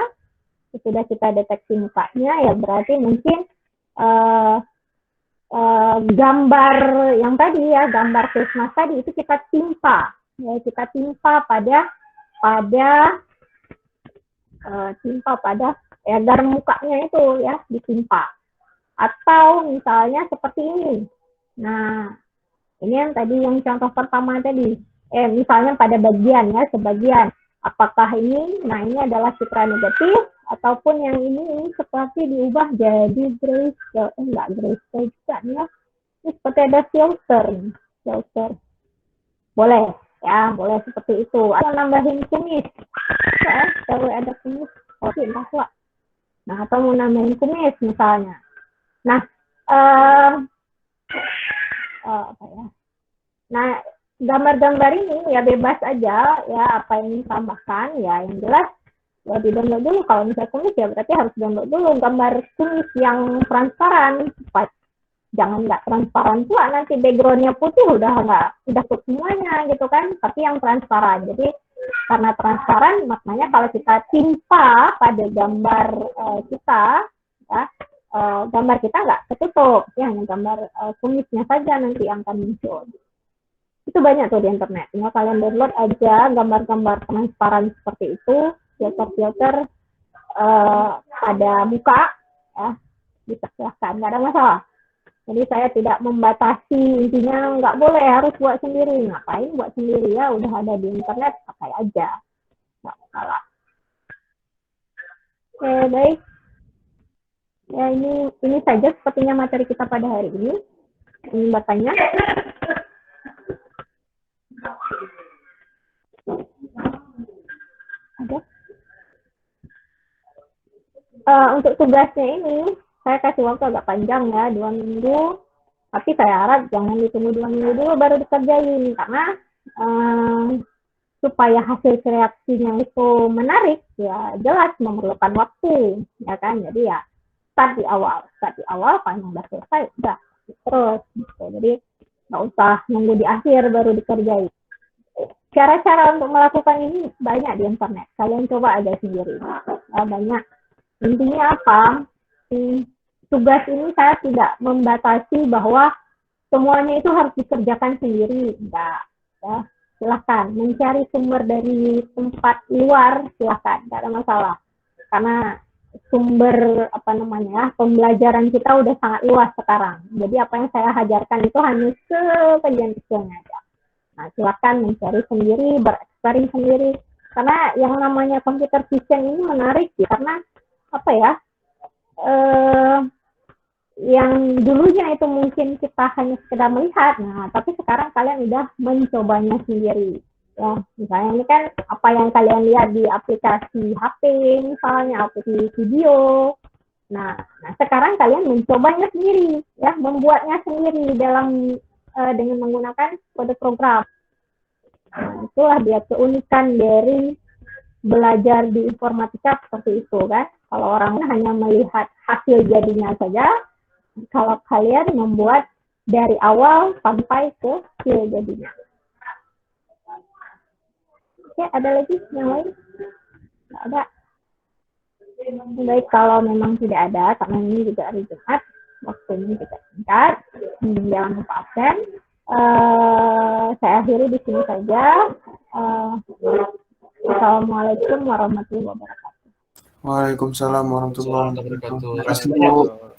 Sudah kita deteksi mukanya, ya berarti mungkin gambar yang tadi ya, gambar face mask tadi itu kita timpa ya, kita timpa pada agar mukanya itu ya ditimpa. Atau misalnya seperti ini. Nah, ini yang tadi yang contoh pertama tadi, misalnya pada bagian ya, sebagian. Apakah ini, nah ini adalah citra negatif, ataupun yang ini seperti diubah jadi grayscale, enggak grayscale juga ya. Ini seperti ada filter. Boleh ya, boleh seperti itu. Atau nambahin kumis. Ya, kalau ada kumis, oke, bahwa. Nah, atau mau nambahin kumis misalnya. Nah, apa ya? Nah, gambar-gambar ini ya bebas aja ya, apa yang ditambahkan ya, yang jelas ya di download dulu. Kalau misalnya kumis ya berarti harus download dulu gambar kumis yang transparan. Jangan nggak transparan pula, nanti backgroundnya putih udah tutup semuanya gitu kan, tapi yang transparan. Jadi karena transparan maknanya kalau kita timpa pada gambar kita ya, gambar kita nggak ketutup ya, hanya gambar kumisnya saja nanti yang akan muncul. Itu banyak tuh di internet. Ya, kalian download aja gambar-gambar transparan seperti itu, filter-filter pada muka ya, bisa silahkan, nggak ada masalah. Jadi saya tidak membatasi, intinya nggak boleh harus buat sendiri. Ngapain buat sendiri ya, udah ada di internet, pakai aja, nggak masalah. Oke, baik. Ya, ini saja sepertinya materi kita pada hari ini. Ingin bertanya? Ada? Untuk tugasnya ini, saya kasih waktu agak panjang ya, 2 minggu. Tapi saya harap jangan ditunggu 2 minggu dulu baru dikerjain, karena supaya hasil kreasinya itu menarik, ya jelas memerlukan waktu, ya kan? Jadi ya start di awal, kalau udah selesai, udah terus. Gitu. Jadi nggak usah nunggu di akhir baru dikerjain. Cara-cara untuk melakukan ini banyak di internet. Kalian coba aja sendiri. Banyak. Intinya apa? Tugas ini saya tidak membatasi bahwa semuanya itu harus dikerjakan sendiri. Enggak. Ya. Silahkan. Mencari sumber dari tempat luar, silahkan. Tidak ada masalah. Karena sumber pembelajaran kita udah sangat luas sekarang. Jadi apa yang saya ajarkan itu hanya sekecil-kecilnya aja. Nah, silakan mencari sendiri, bereksperimen sendiri. Karena yang namanya computer vision ini menarik ya, karena apa ya? Yang dulunya itu mungkin kita hanya sekedar melihat, nah tapi sekarang kalian udah mencobanya sendiri. Ya, misalnya ini kan apa yang kalian lihat di aplikasi HP, misalnya aplikasi video. Nah sekarang kalian mencobanya sendiri, ya, membuatnya sendiri dengan menggunakan kode program. Nah, itulah dia keunikan dari belajar di informatika seperti itu kan. Kalau orang hanya melihat hasil jadinya saja, kalau kalian membuat dari awal sampai ke hasil jadinya. Oke, ada lagi yang lain? Tidak ada. Baik, kalau memang tidak ada, karena ini juga hari Jumat, waktunya juga singkat, jangan lupa absen. Saya akhiri di sini saja. Assalamualaikum warahmatullahi wabarakatuh. Waalaikumsalam warahmatullahi wabarakatuh. Assalamualaikum Terima kasih, warahmatullahi Bu. wabarakatuh.